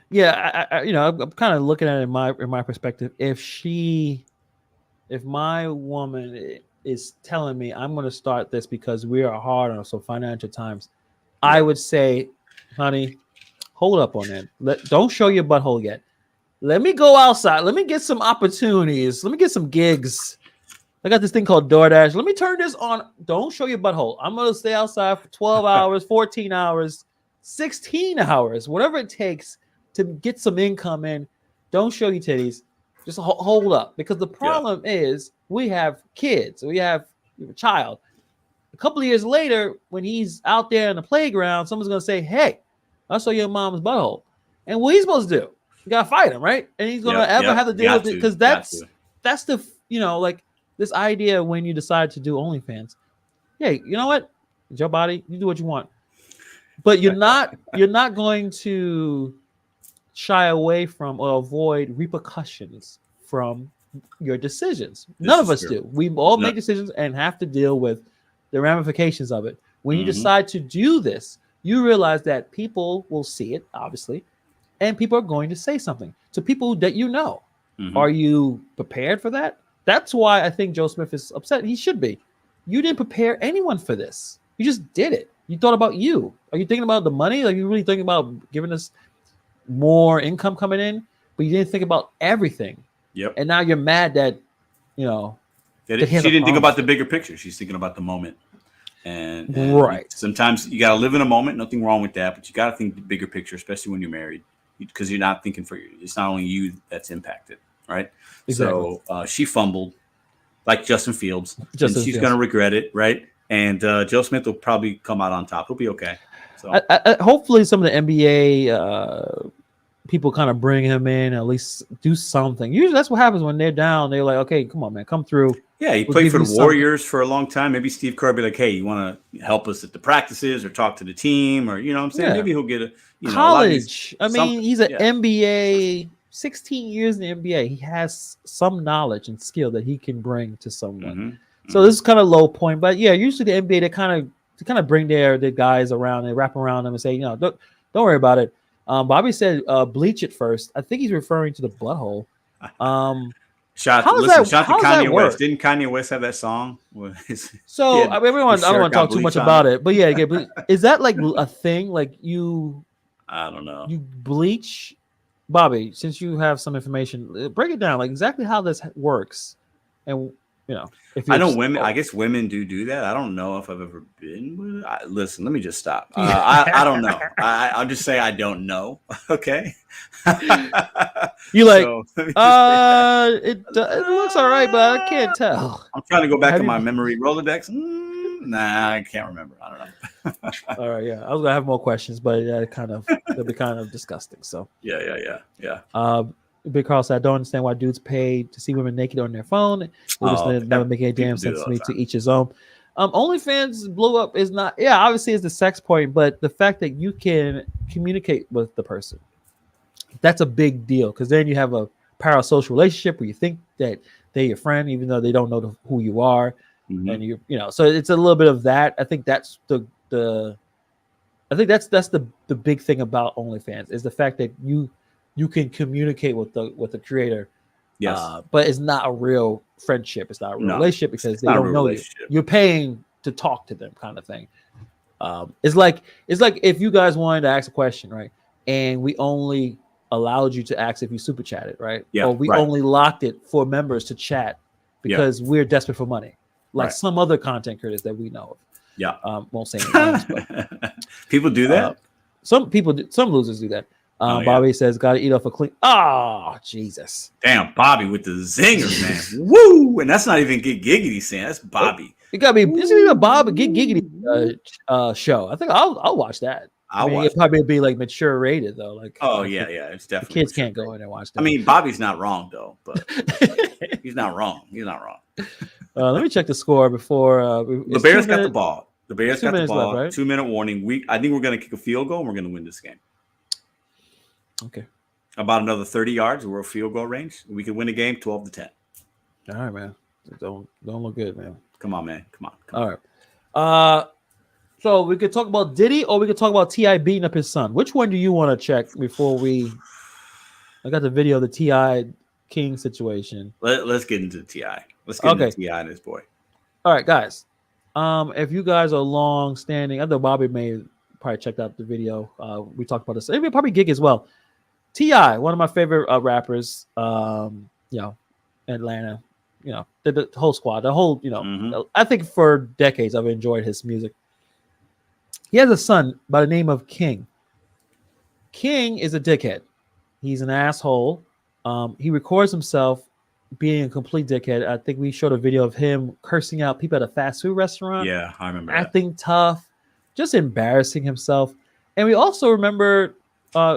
Yeah, I'm kind of looking at it in my perspective. If my woman is telling me I'm going to start this because we are hard on some financial times, I would say, honey, hold up on that. Don't show your butthole yet. Let me go outside. Let me get some opportunities. Let me get some gigs. I got this thing called DoorDash. Let me turn this on. Don't show your butthole. I'm going to stay outside for 12 hours, 14 hours, 16 hours, whatever it takes to get some income in. Don't show your titties. Just hold up. Because the problem is we have kids. We have a child. A couple of years later, when he's out there in the playground, someone's going to say, hey, I saw your mom's butthole. And what he's supposed to do? You got to fight him, right? And he's going to have to deal with it because that's the, like this idea when you decide to do OnlyFans. Yeah, you know what? It's your body. You do what you want. But you're not going to shy away from or avoid repercussions from your decisions. None of us do. We all make decisions and have to deal with the ramifications of it. When you decide to do this, you realize that people will see it, obviously, and people are going to say something to people that you know. Are you prepared for that? That's why I think Joe Smith is upset. He should be. You didn't prepare anyone for this. You just did it. You thought about you. Are you thinking about the money? Are you really thinking about giving us more income coming in? But you didn't think about everything. Yep. And now you're mad that, she didn't think about the bigger picture. She's thinking about the moment. And right. Sometimes you got to live in a moment. Nothing wrong with that. But you got to think the bigger picture, especially when you're married, because you're not thinking for you. It's not only you that's impacted, right? Exactly. So she fumbled like Justin Fields. And she's going to regret it, right? And Joe Smith will probably come out on top. He'll be okay. So hopefully some of the NBA people kind of bring him in, at least do something. Usually that's what happens when they're down. They're like, okay, come on, man, come through. Yeah, he played for the Warriors for a long time. Maybe Steve Kerr be like, hey, you want to help us at the practices or talk to the team, or, you know what I'm saying? Yeah. Maybe he'll get a college. He's an NBA, 16 years in the NBA. He has some knowledge and skill that he can bring to someone. So this is kind of low point, but yeah, usually the NBA, they kind of bring their guys around, they wrap around them and say, don't worry about it. Bobby said, bleach it first. I think he's referring to the butthole. Shout to Kanye West. Didn't Kanye West have that song? I don't want to talk too much about it, but yeah, is that like a thing? Like I don't know. You bleach, Bobby, since you have some information, break it down, like exactly how this works. And, I know women, I guess women do that. I don't know if I've ever been with it. Listen, let me just stop. I don't know. I'll just say I don't know. Okay. You like, it looks all right, but I can't tell. I'm trying to go back to my memory Rolodex. Nah, I can't remember. I don't know. All right, yeah. I was gonna have more questions, but that'd be kind of disgusting. So yeah. Big Carl said, I don't understand why dudes pay to see women naked on their phone. It just never make any damn sense to me. To each his own. OnlyFans blew up is not, obviously it's the sex point, but the fact that you can communicate with the person, that's a big deal, because then you have a parasocial relationship where you think that they're your friend, even though they don't know who you are. And so it's a little bit of that. I think that's the big thing about OnlyFans is the fact that you can communicate with the creator. Yes. But it's not a real friendship. It's not a real relationship because they don't know you. You're paying to talk to them, kind of thing. It's like if you guys wanted to ask a question, right? And we only allowed you to ask if you super chatted, right? Yeah. Or we only locked it for members to chat because we're desperate for money, like some other content creators that we know of. Yeah. Won't say any names, but people do that. Some people do. Some losers do that. Bobby says, "Got to eat off a clean." Oh, Jesus! Damn, Bobby with the zingers, man. Woo! And that's not even Get Giggity saying. That's Bobby. It got to be. It's gonna be a Bob Get Giggity show. I think I'll watch that. It'll probably be like mature rated though. Like, it's definitely kids can't go in and watch that. I mean, Bobby's not wrong though, but he's not wrong. He's not wrong. Let me check the score before. The Bears got the ball. The Bears got the ball. Left, right? 2-minute warning. I think we're going to kick a field goal and we're going to win this game. Okay. About another 30 yards. We're a field goal range. We could win a game 12-10. All right, man. Don't look good, man. Come on, man. Come on. All right. So we could talk about Diddy or we could talk about T.I. beating up his son. Which one do you want to check before we? I got the video of the T.I. King situation. Let's get into T.I. Let's get into T.I. and his boy. All right, guys. If you guys are long standing, I know Bobby may probably checked out the video. We talked about this. Maybe probably Gig as well. T.I., one of my favorite rappers. Atlanta. The whole squad. The whole. I think for decades I've enjoyed his music. He has a son by the name of King. King is a dickhead. He's an asshole. He records himself being a complete dickhead. I think we showed a video of him cursing out people at a fast food restaurant. Yeah, I remember acting tough, just embarrassing himself. And we also remember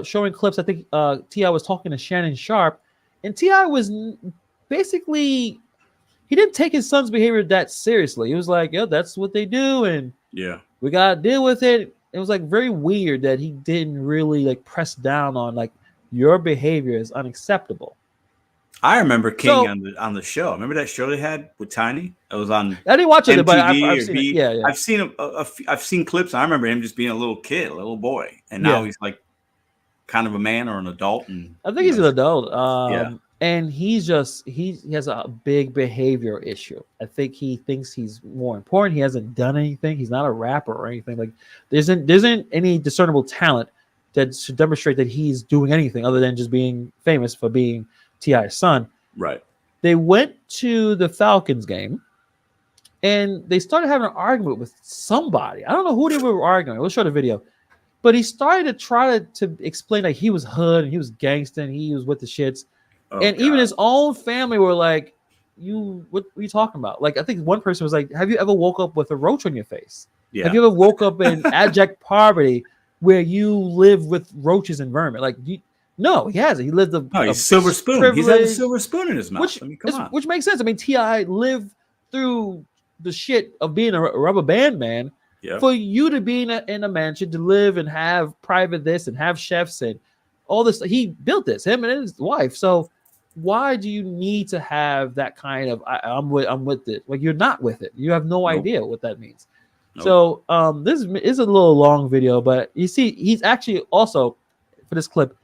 showing clips. I think T.I. was talking to Shannon Sharp, and T.I. was basically, he didn't take his son's behavior that seriously. He was like, "Yo, that's what they do, and we gotta deal with it." It was like very weird that he didn't really like press down on like your behavior is unacceptable. I remember King on the show. Remember that show they had with Tiny? It was on. I didn't watch it, MTV but I've seen it. Yeah. I've seen clips. I remember him just being a little kid, a little boy, and now he's like kind of a man or an adult. And I think he's an adult. And he has a big behavior issue. I think he thinks he's more important. He hasn't done anything. He's not a rapper or anything. Like there isn't any discernible talent that should demonstrate that he's doing anything other than just being famous for being T.I.'s son. Right. They went to the Falcons game and they started having an argument with somebody. I don't know who they were arguing. We'll show the video. But he started to try to explain like he was hood and he was gangster and he was with the shits. Even his own family were like, what are you talking about? Like, I think one person was like, have you ever woke up with a roach on your face? Yeah. Have you ever woke up in abject poverty where you live with roaches and vermin? Like, no, he hasn't. He lived a silver spoon. He's had a silver spoon in his mouth. Which makes sense. I mean, T.I. lived through the shit of being a rubber band man. Yeah. For you to be in a mansion, to live and have private this and have chefs and all this, he built this, him and his wife. So why do you need to have that kind of I'm with it? Like you're not with it. You have no idea what that means. So this is a little long video, but you see, he's actually also for this clip,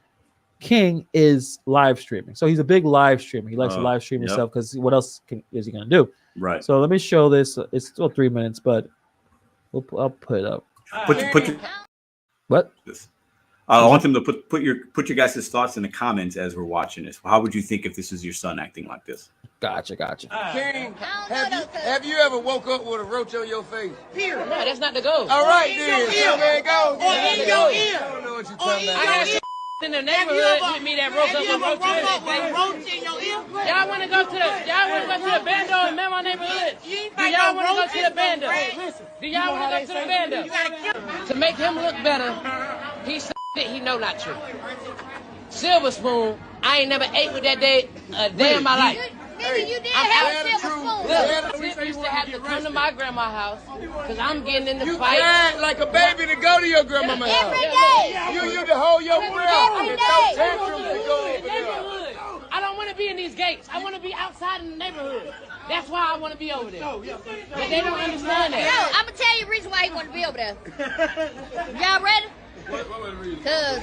King is live streaming. So he's a big live streamer. He likes to live stream himself because what else is he gonna do? Right. So let me show this. It's still 3 minutes, but I'll put it up. What? I want them to put your guys' thoughts in the comments as we're watching this. How would you think if this is your son acting like this? Gotcha. King, have you ever woke up with a roach on your face? Here. No, that's not the goal. All right, then. So there it goes. Or in your ear. I don't know what you're talking about. I got in the neighborhood with me that roach up with roach in your ear. Y'all want to go to the bando and man my neighborhood? Do y'all want to go to the bando? Do y'all want to go to the bando? To make him look better, he said he know not true. Silver spoon, I ain't never ate with that day a day in my life. Nigga, you did have a silver spoon. Look, Tip used to have to come to my grandma's house because I'm getting in the you fight. You cried like a baby to go to your grandma's house. Every day. You used to hold your breath. Every I don't want to be in these gates. I want to be outside in the neighborhood. That's why I want to be over there. But they don't understand that. No, I'm going to tell you the reason why he want to be over there. Y'all ready? What was the reason? Because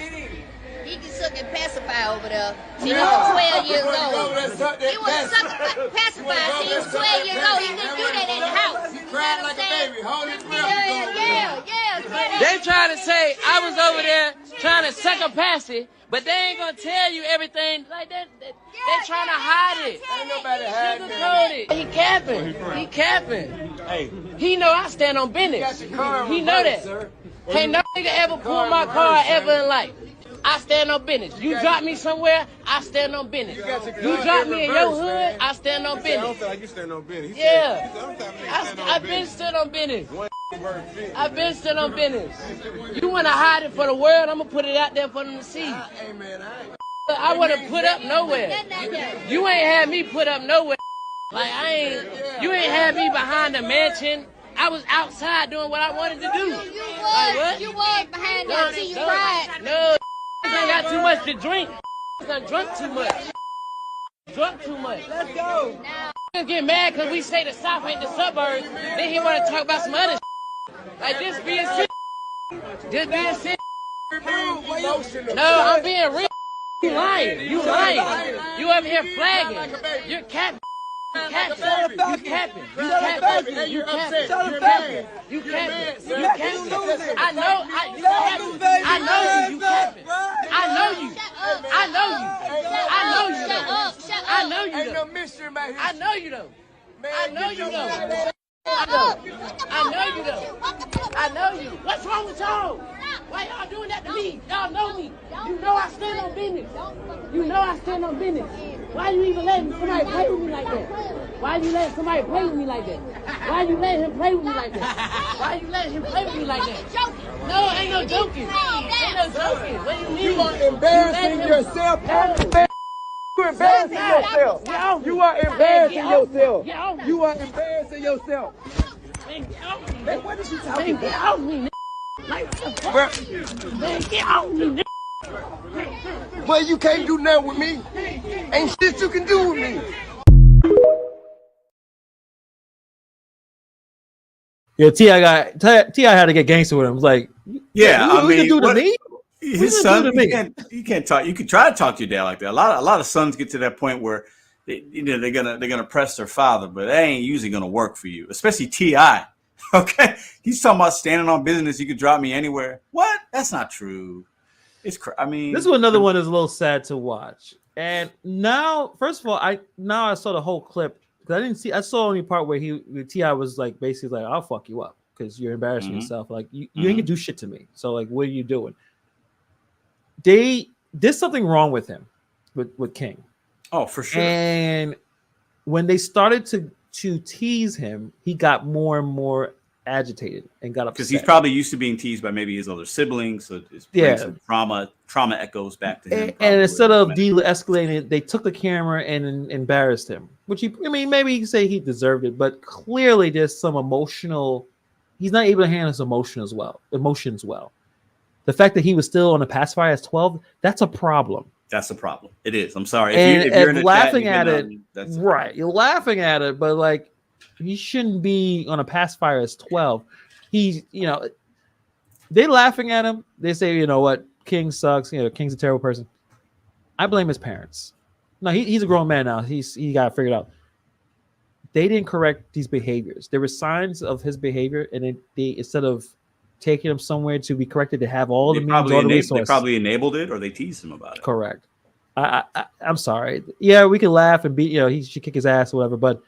he can sucking pacifier over there. He was 12 years old. He was sucking pacifier. He was 12 years old. He couldn't do that in the house. He cried like a baby. Hold his breath. Yeah. They trying to say I was over there trying to suck a passy, but they ain't gonna tell you everything like that. They trying to hide it. Ain't nobody hiding Sugarcoat it. He capping. He capping. Hey, he know I stand on business. He know that. Can't no nigga ever pull my car ever in life. I stand on business. You drop me somewhere, I stand on business. You drop me in your hood, I stand on business. I don't feel like you stand on business. Yeah, I've been stood on business. I've been stood on business. You want to hide it for the world? I'm gonna put it out there for them to see. I wouldn't put up nowhere. You ain't had me put up nowhere. Like you ain't had me behind the mansion. I was outside doing what I wanted to do. You was behind that till you cried. No, I got too much to drink. I drunk too much. Drunk too much. Let's go. Get mad because we say the South ain't the suburbs. Then he want to talk about some other like this being sick. This being sick. No, I'm being real. You lying. You lying. You up here flagging. You're capping. You capping. You capping. You capping. You capping. You capping. You capping. I know. I know you. You capping. I know you. I know you. I know you. I know you. Ain't no mystery about his I know you though. I know you though. I know you though. I know you. What's wrong with y'all? Why y'all doing that to me? Y'all know me. You know I stand on business. You know I stand on business. Why you even letting somebody play with me like that? Why you letting somebody play with me like that? Why you letting him play with me like that? Why you letting him play with me like that? No, ain't no joking. Ain't no joking. What do you mean? You are embarrassing yourself. You're embarrassing yourself. You are embarrassing yourself. You are embarrassing yourself. Man, what is you talking about? Get off me, like, man, get off me, Well, you can't do nothing with me. Ain't shit you can do with me. Yeah, T.I. had to get gangster with him. It was like, yeah, I mean, do to me? His son, you can't talk. You could try to talk to your dad like that. A lot of sons get to that point where they're gonna press their father, but that ain't usually gonna work for you, especially T.I. Okay, he's talking about standing on business. You could drop me anywhere. What? That's not true. I mean, this is another one that's a little sad to watch. And now, first of all, I saw the whole clip because I saw only part where T.I. was like basically like, I'll fuck you up because you're embarrassing yourself. Like you ain't gonna do shit to me. So like, what are you doing? There's something wrong with him, with King. Oh, for sure. And when they started to tease him, he got more and more agitated and got upset. Because he's probably used to being teased by maybe his other siblings. So it's some trauma echoes back to him. And instead of de-escalating it, they took the camera and embarrassed him. Which maybe you can say he deserved it, but clearly there's some he's not able to handle his emotions well. The fact that he was still on a pacifier at 12, that's a problem. That's a problem. It is. I'm sorry. If you're laughing at it, right? You're laughing at it, but like he shouldn't be on a pacifier as 12. They're laughing at him. They say, you know what, King sucks. King's a terrible person. I blame his parents. No, he's a grown man now. He got it figured out. They didn't correct these behaviors. There were signs of his behavior, and they instead of taking him somewhere to be corrected, to have all the means, all the resources. They probably enabled it, or they teased him about it. Correct. I'm sorry. Yeah, we can laugh and he should kick his ass or whatever, but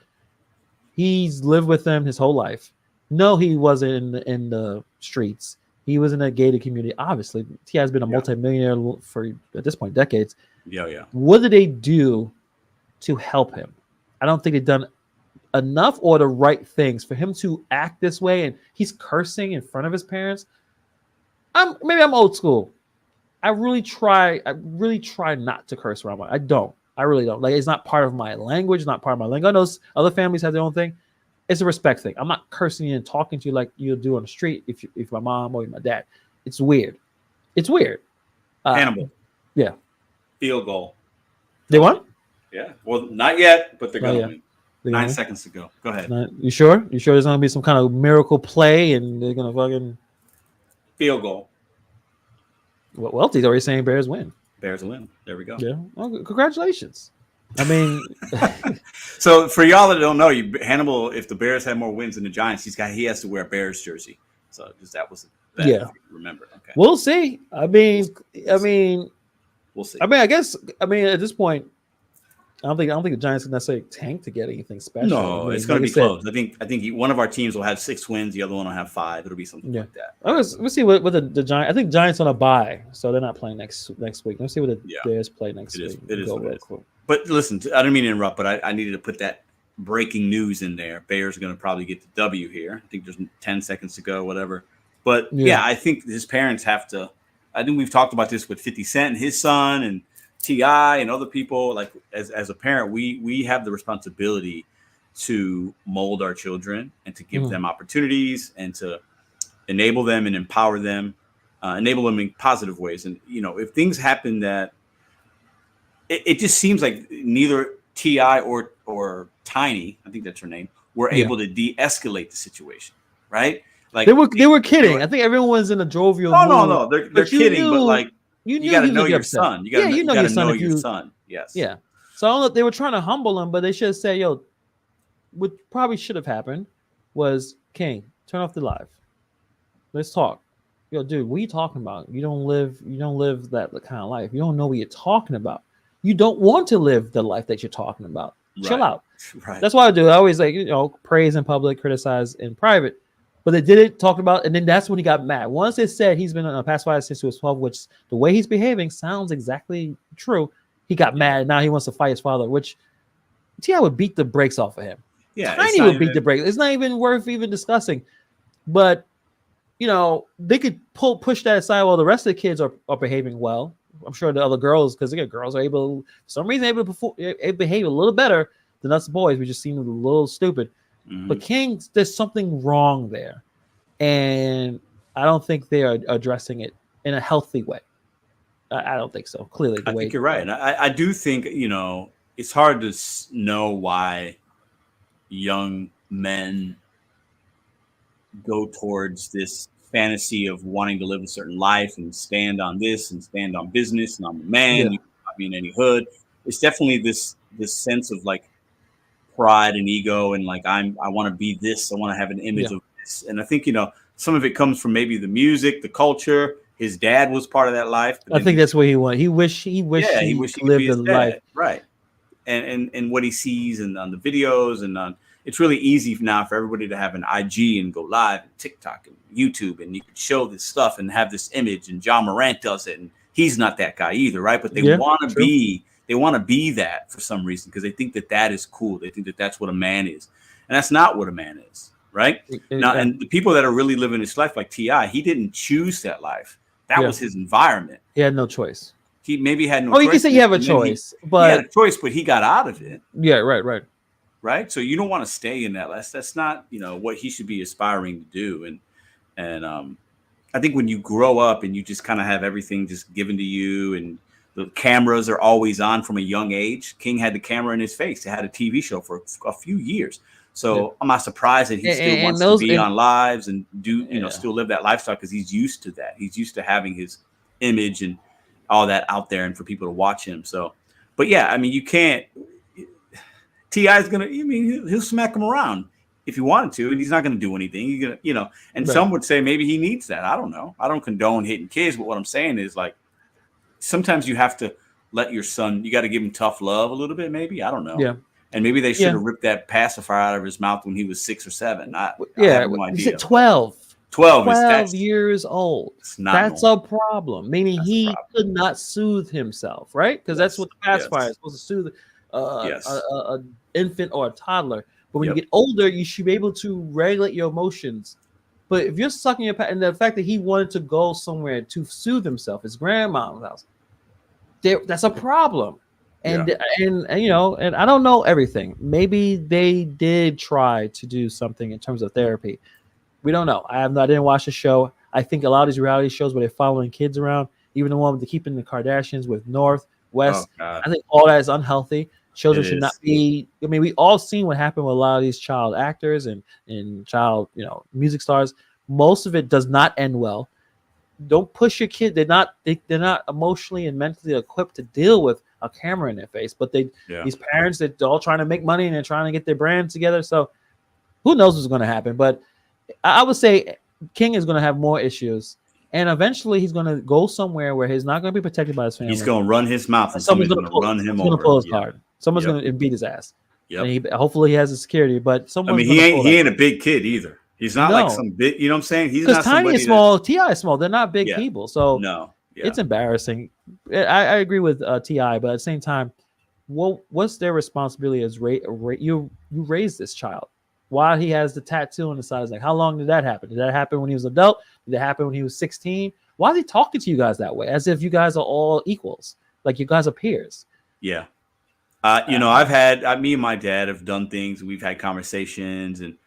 he's lived with them his whole life. No, he wasn't in the streets. He was in a gated community. Obviously, he has been a multimillionaire for, at this point, decades. Yeah. What did they do to help him? I don't think they've done enough or the right things for him to act this way, and he's cursing in front of his parents. Maybe I'm old school. I really try not to curse around. I really don't. Like, it's not part of my language, not part of my lingo. I know other families have their own thing. It's a respect thing. I'm not cursing you and talking to you like you'll do on the street if my mom or my dad. It's weird. Hannibal. Yeah. Field goal. They won? Yeah. Well, not yet, but they're going to win. 9 seconds to go. Go ahead. You sure? You sure there's going to be some kind of miracle play and they're going to fucking... Field goal. Well, Welty's already saying Bears win. Bears win. There we go. Yeah. Well, congratulations. I mean, so for y'all that don't know, Hannibal, if the Bears had more wins than the Giants, he has to wear a Bears jersey. So just that was that. Yeah. Remember. Okay. We'll see. I mean, we'll see. I mean, at this point, I don't think the Giants can necessarily tank to get anything special. No, it's going to be close. I think one of our teams will have 6 wins, the other one will have 5. It'll be something like that. We'll see what the Giants. I think Giants on a bye, so they're not playing next week. Let's see what the Bears play next week. It is what it is. But listen, I don't mean to interrupt, but I needed to put that breaking news in there. Bears are going to probably get the W here. I think there's 10 seconds to go, whatever. But I think his parents have to. I think we've talked about this with 50 Cent and his son and T.I. and other people. Like as a parent, we have the responsibility to mold our children and to give them opportunities and to enable them and empower them, enable them in positive ways. And if things happen that it just seems like neither T.I. or Tiny, I think that's her name, were able to de-escalate the situation, right? Like they were kidding. I think everyone was in a jovial mood. No, they're kidding, but like you got to know your son. You got to know your son. Yes. Yeah. So I don't know. They were trying to humble him, but they should have said, "Yo, what probably should have happened was King, turn off the live. Let's talk. Yo, dude, what are you talking about? You don't live that kind of life. You don't know what you're talking about. You don't want to live the life that you're talking about. Chill out. Right. That's what I do. I always praise in public, criticize in private. But they did it, talked about, and then that's when he got mad. Once it said he's been on a pacifier since he was 12, which the way he's behaving sounds exactly true. He got mad, and now he wants to fight his father, which T.I. would beat the brakes off of him. Yeah, Tiny would beat the brakes. It's not even worth even discussing. But, they could push that aside while the rest of the kids are behaving well. I'm sure the other girls, because again, girls are able, for some reason, able to behave a little better than us boys. We just seem a little stupid. Mm-hmm. But King, there's something wrong there. And I don't think they are addressing it in a healthy way. I don't think so. Clearly, I think you're right. And I do think, it's hard to know why young men go towards this fantasy of wanting to live a certain life and stand on this and stand on business and I'm a man. You cannot be in any hood. It's definitely this sense of like pride and ego and like I want to be this. I want to have an image of this. And I think some of it comes from maybe the music, the culture. His dad was part of that life. I think that's what he wanted. He wished he lived a life, right? And what he sees and on the videos and on. It's really easy now for everybody to have an IG and go live and TikTok and YouTube and you can show this stuff and have this image and John Morant does it and he's not that guy either, right? But they want to be that for some reason because they think that is cool. They think that that's what a man is, and that's not what a man is, right? Now, and the people that are really living this life, like T.I., he didn't choose that life. That was his environment. He had no choice. He maybe had no. choice. You can say you have a choice, but he had a choice, but he got out of it. Yeah, right. Right. So you don't want to stay in that. That's not, what he should be aspiring to do. And I think when you grow up and you just kind of have everything just given to you and the cameras are always on from a young age. King had the camera in his face. He had a TV show for a few years. So I'm not surprised that he still wants to be on lives and do, still live that lifestyle because he's used to that. He's used to having his image and all that out there and for people to watch him. So, but yeah, I mean, you can't. T.I. is gonna. He'll smack him around if he wanted to, and he's not gonna do anything. He's gonna, And some would say maybe he needs that. I don't know. I don't condone hitting kids, but what I'm saying is like sometimes you have to let your son. You got to give him tough love a little bit. Maybe I don't know. Yeah. And maybe they should have ripped that pacifier out of his mouth when he was 6 or 7. I have no idea. Is it 12? 12 years old. That's a problem. Meaning he could not soothe himself, right? Because that's what the pacifier is supposed to soothe. An infant or a toddler, but when you get older, you should be able to regulate your emotions. But if you're sucking your and the fact that he wanted to go somewhere to soothe himself, his grandma's house, that's a problem. And and I don't know everything. Maybe they did try to do something in terms of therapy. We don't know. I didn't watch the show. I think a lot of these reality shows where they're following kids around, even the one with keeping the Kardashians with North, West. I think all that is unhealthy. Children should not be. I mean, we all seen what happened with a lot of these child actors and child, music stars. Most of it does not end well. don't push your kid. They're not emotionally and mentally equipped to deal with a camera in their face. But these parents, they're all trying to make money and they're trying to get their brand together. So who knows what's going to happen? But I would say King is going to have more issues, and eventually he's going to go somewhere where he's not going to be protected by his family. He's going to run his mouth, and someone's going to run him over. He's going to pull his card. Someone's going to beat his ass. And hopefully he has the security. But someone. He ain't a big kid either. He's not like some big. You know what I'm saying? He's not Tiny is small. Ti is small. They're not big people. So it's embarrassing. I agree with Ti, but at the same time, what's their responsibility as you raised this child? While he has the tattoo on the side, like, how long did that happen? Did that happen when he was an adult? Did it happen when he was 16? Why is he talking to you guys that way? As if you guys are all equals, like you guys are peers. Yeah. I've had me and my dad have done things. We've had conversations, and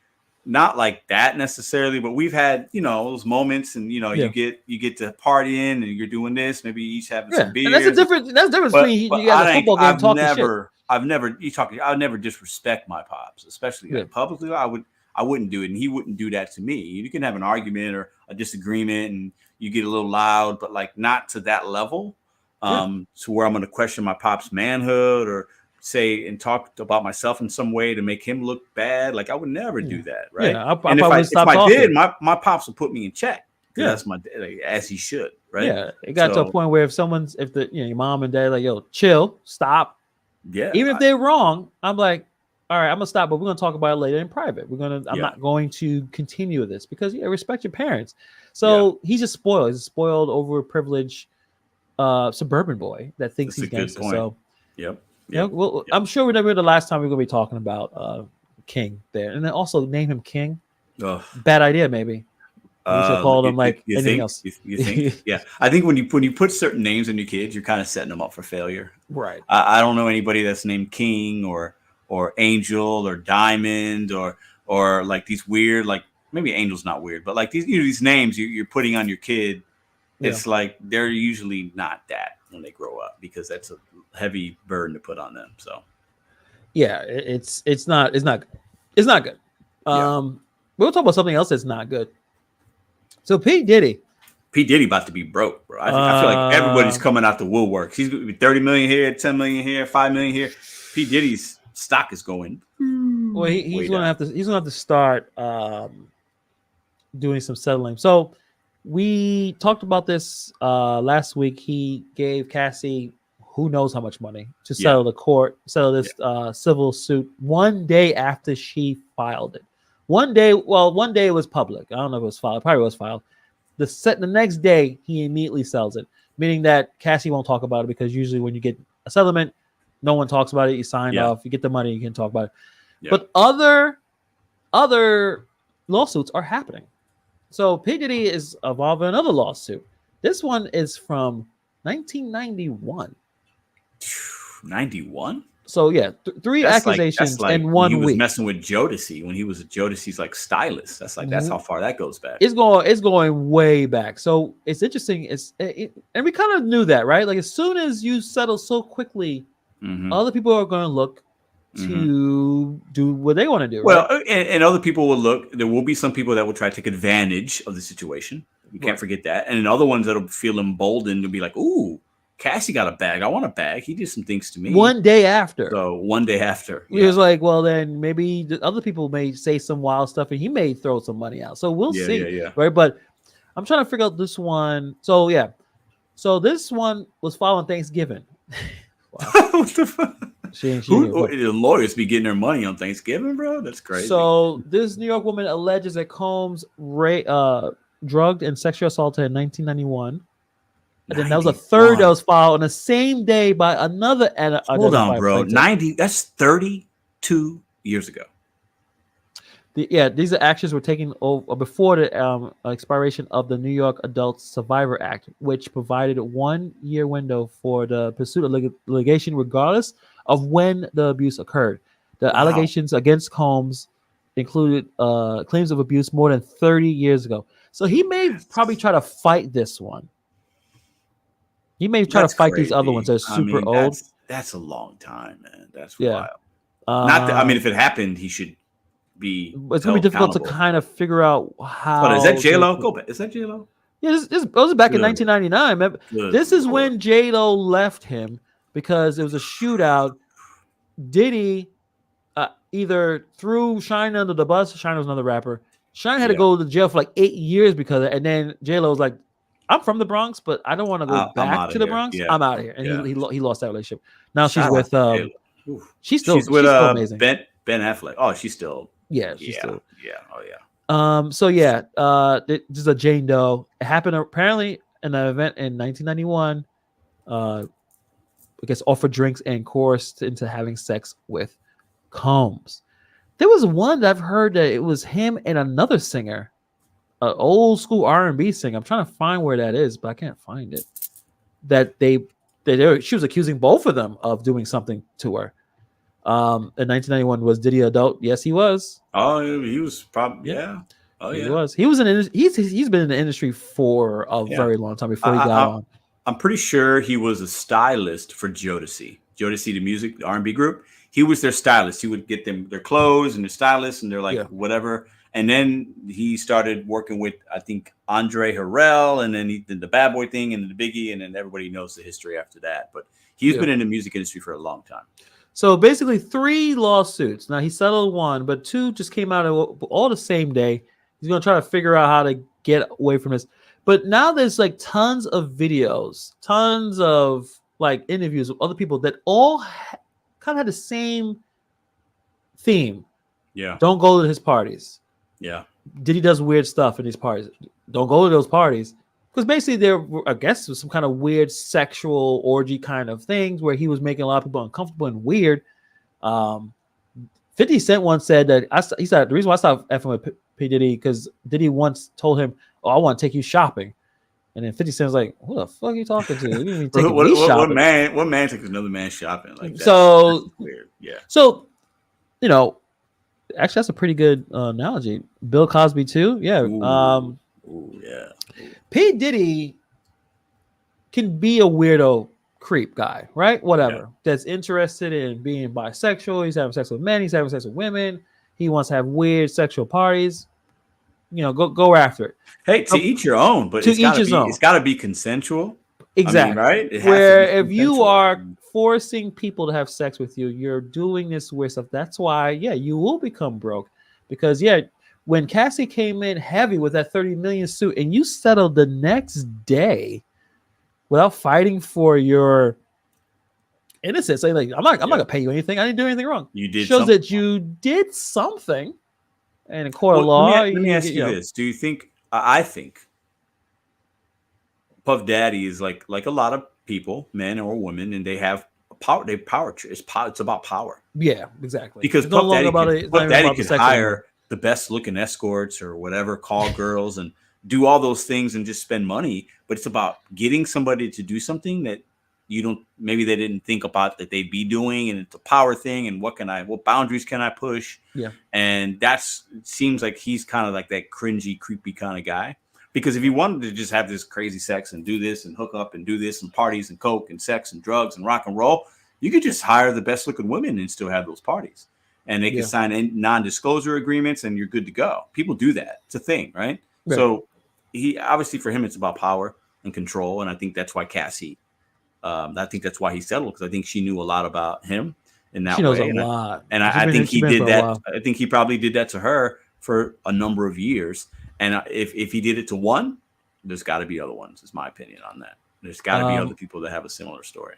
not like that necessarily, but we've had those moments, and you get to partying, and you're doing this. Maybe you each having some beers. And that's the difference between you guys at a football game talking shit. I've never disrespect my pops, especially publicly. I wouldn't do it, and he wouldn't do that to me. You can have an argument or a disagreement, and you get a little loud, but like not to that level, to where I'm going to question my pop's manhood or say and talk about myself in some way to make him look bad. Like I would never do that, right? Yeah, and if I did, my pops would put me in check. Yeah, that's my as he should, right? Yeah, it got to a point where if your mom and dad like, yo, chill, stop. Yeah. Even if they're wrong, I'm like, all right, I'm gonna stop, but we're gonna talk about it later in private. I'm not going to continue this because respect your parents. So he's just spoiled. He's a spoiled, overprivileged suburban boy that thinks he's gangster. So I'm sure we're never the last time we're gonna be talking about King there. And then also name him King. Bad idea, maybe. We should call them like anything else. You think? Yeah, I think when you put certain names on your kids, you're kind of setting them up for failure. Right. I don't know anybody that's named King or Angel or Diamond or like these weird, like maybe Angel's not weird, but like these names you're putting on your kid. It's like they're usually not that when they grow up because that's a heavy burden to put on them. So yeah, it's not good. We'll talk about something else that's not good. So P. Diddy about to be broke, bro. I feel like everybody's coming out the woodwork. He's going to be 30 million here, 10 million here, 5 million here. P. Diddy's stock is going. Well, he's going to have to start doing some settling. So we talked about this last week. He gave Cassie who knows how much money to settle this civil suit 1 day after she filed it. 1 day it was public. I don't know if it was filed. It probably was filed. The next day, he immediately sells it, meaning that Cassie won't talk about it because usually when you get a settlement, no one talks about it. You signed off. You get the money. You can talk about it. Yeah. But other lawsuits are happening. So P. Diddy is involved in another lawsuit. This one is from 1991. 91? So yeah, three accusations in 1 week. He was messing with Jodeci when he was Jodeci's like stylist. That's how far that goes back. It's going way back. So it's interesting. And we kind of knew that, right? Like as soon as you settle so quickly, other people are going to look to do what they want to do. Well, right? and other people will look. There will be some people that will try to take advantage of the situation. You can't forget that. And then other ones that'll feel emboldened to be like, "Ooh, Cassie got a bag. I want a bag. He did some things to me." 1 day after. So 1 day after. He was like, well, then maybe the other people may say some wild stuff and he may throw some money out. So we'll see. Yeah. Right. But I'm trying to figure out this one. So yeah. So this one was following Thanksgiving. What the fuck? The lawyers be getting their money on Thanksgiving, bro? That's crazy. So this New York woman alleges that Combs drugged and sexually assaulted in 1991. And then that was a third that was filed on the same day by another. Hold on, bro. 90. That's 32 years ago. These actions were taken over before the expiration of the New York Adult Survivor Act, which provided a 1 year window for the pursuit of litigation, regardless of when the abuse occurred. The allegations against Combs included claims of abuse more than 30 years ago. So he may probably try to fight this one. He may try to fight these other ones that are super old. That's a long time, man. That's wild. If it happened, he should be. It's gonna be difficult to kind of figure out how. Is that J-Lo? Go back. Is that J-Lo? Yeah, this was back in 1999. This is when J-Lo left him because it was a shootout. Diddy either threw Shine under the bus. Shine was another rapper. Shine had to go to jail for like 8 years because of it. And then J-Lo was like, I'm from the Bronx, but I don't want to go back to the Bronx. Yeah. I'm out of here. And he lost that relationship. Now she's with she's with amazing. Ben Affleck. Oh, she's still still. Yeah. Oh yeah. So yeah, this is a Jane Doe. It happened apparently in an event in 1991. I guess offered drinks and coerced into having sex with Combs. There was one that I've heard that it was him and another singer, an old school R&B singer. I'm trying to find where that is, but I can't find it. That she was accusing both of them of doing something to her. In 1991, was Diddy adult? Yes, he was. Oh, he was probably Oh, yeah. He was. He was he's been in the industry for a very long time before he got on. I'm pretty sure he was a stylist for Jodeci. Jodeci, the music, the R&B group. He was their stylist. He would get them their clothes and their stylists, and they're like whatever. And then he started working with, I think, Andre Harrell, and then he did the Bad Boy thing and the Biggie, and then everybody knows the history after that. But he's been in the music industry for a long time. So basically 3 lawsuits. Now he settled 1, but 2 just came out all the same day. He's going to try to figure out how to get away from this. But now there's like tons of videos, tons of like interviews with other people that all kind of had the same theme. Yeah. Don't go to his parties. Yeah. Diddy does weird stuff in these parties. Don't go to those parties. Because basically there, I guess, was some kind of weird sexual orgy kind of things where he was making a lot of people uncomfortable and weird. 50 Cent once said that he said the reason why I stopped effing with P. Diddy because Diddy once told him, "Oh, I want to take you shopping," and then 50 Cent was like, "Who the fuck are you talking to? You didn't take me shopping." What man takes another man shopping like that? So that's weird. Yeah. So actually, that's a pretty good analogy. Bill Cosby too. Yeah. Yeah. P. Diddy can be a weirdo creep guy, right? Whatever. That's interested in being bisexual. He's having sex with men. He's having sex with women. He wants to have weird sexual parties. Go after it. Hey, to each your own, but it's got to be consensual. Exactly. I mean, right? Where if you are forcing people to have sex with you, you're doing this weird stuff. That's why, you will become broke. Because, when Cassie came in heavy with that 30 million suit and you settled the next day without fighting for your innocence, I'm not gonna pay you anything. I didn't do anything wrong. You did shows that you did something. And in court of law, let me ask you this: do you think? I think Puff Daddy is like a lot of people, men or women, and they have power. It's about power. Yeah, exactly. Because Puff Daddy can hire the best looking escorts or whatever, call girls and do all those things and just spend money. But it's about getting somebody to do something that maybe they didn't think about that they'd be doing. And it's a power thing. And what boundaries can I push? Yeah. And it seems like he's kind of like that cringy, creepy kind of guy. Because if he wanted to just have this crazy sex and do this and hook up and do this and parties and coke and sex and drugs and rock and roll, you could just hire the best looking women and still have those parties. And they can sign non-disclosure agreements and you're good to go. People do that. It's a thing, right? So obviously for him, it's about power and control. And I think that's why Cassie, I think that's why he settled, because I think she knew a lot about him in that way. She knows a lot. And I think he did that. I think he probably did that to her for a number of years. And if he did it to one, there's got to be other ones, is my opinion on that. There's got to be other people that have a similar story.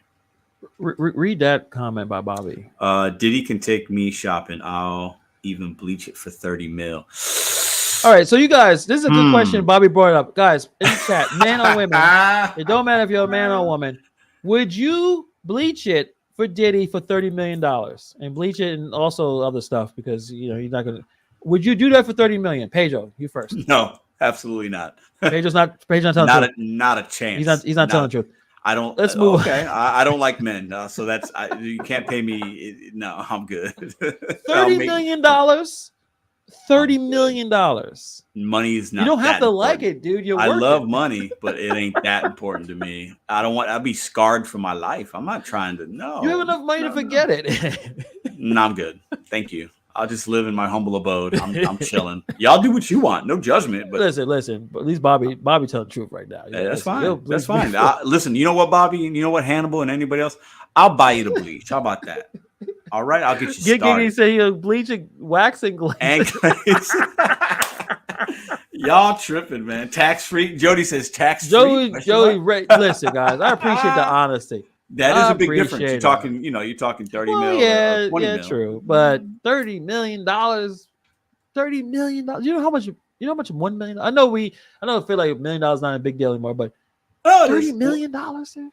Read that comment by Bobby. Diddy can take me shopping. I'll even bleach it for 30 mil. All right, so you guys, this is a good question. Bobby brought it up. Guys, in the chat, man or women, it don't matter if you're a man or a woman. Would you bleach it for Diddy for $30 million and bleach it and also other stuff? Because you're not gonna. Would you do that for $30 million? Pedro, you first. No, absolutely not. Pedro's not telling the truth. Not a chance. He's not telling the truth. I don't. Let's move. Okay, I don't like men, so that's you can't pay me. No, I'm good. $30 million. $30 million. Money is not. You don't have to important. like it, dude. I love money, but it ain't that important to me. I'll be scarred for my life. I'm not trying to. No, you have enough money to forget it. No, I'm good. Thank you. I'll just live in my humble abode. I'm chilling. Y'all do what you want. No judgment. But listen. But at least Bobby telling the truth right now. Hey, that's fine. That's fine. Listen, you know what, Bobby? And you know what, Hannibal and anybody else? I'll buy you the bleach. How about that? All right, I'll get you started. Giggity say he'll bleach and wax and glaze. Y'all tripping, man. Tax free. Jody says tax free. Joey, listen, guys. I appreciate the honesty. That is a big difference. You're talking, you're talking 30 mil. Yeah, or 20 yeah, mil. true. But $30 million. $30 million. You know how much? You know how much $1 million? I know I feel like $1 million is not a big deal anymore, but $30 million. Dude?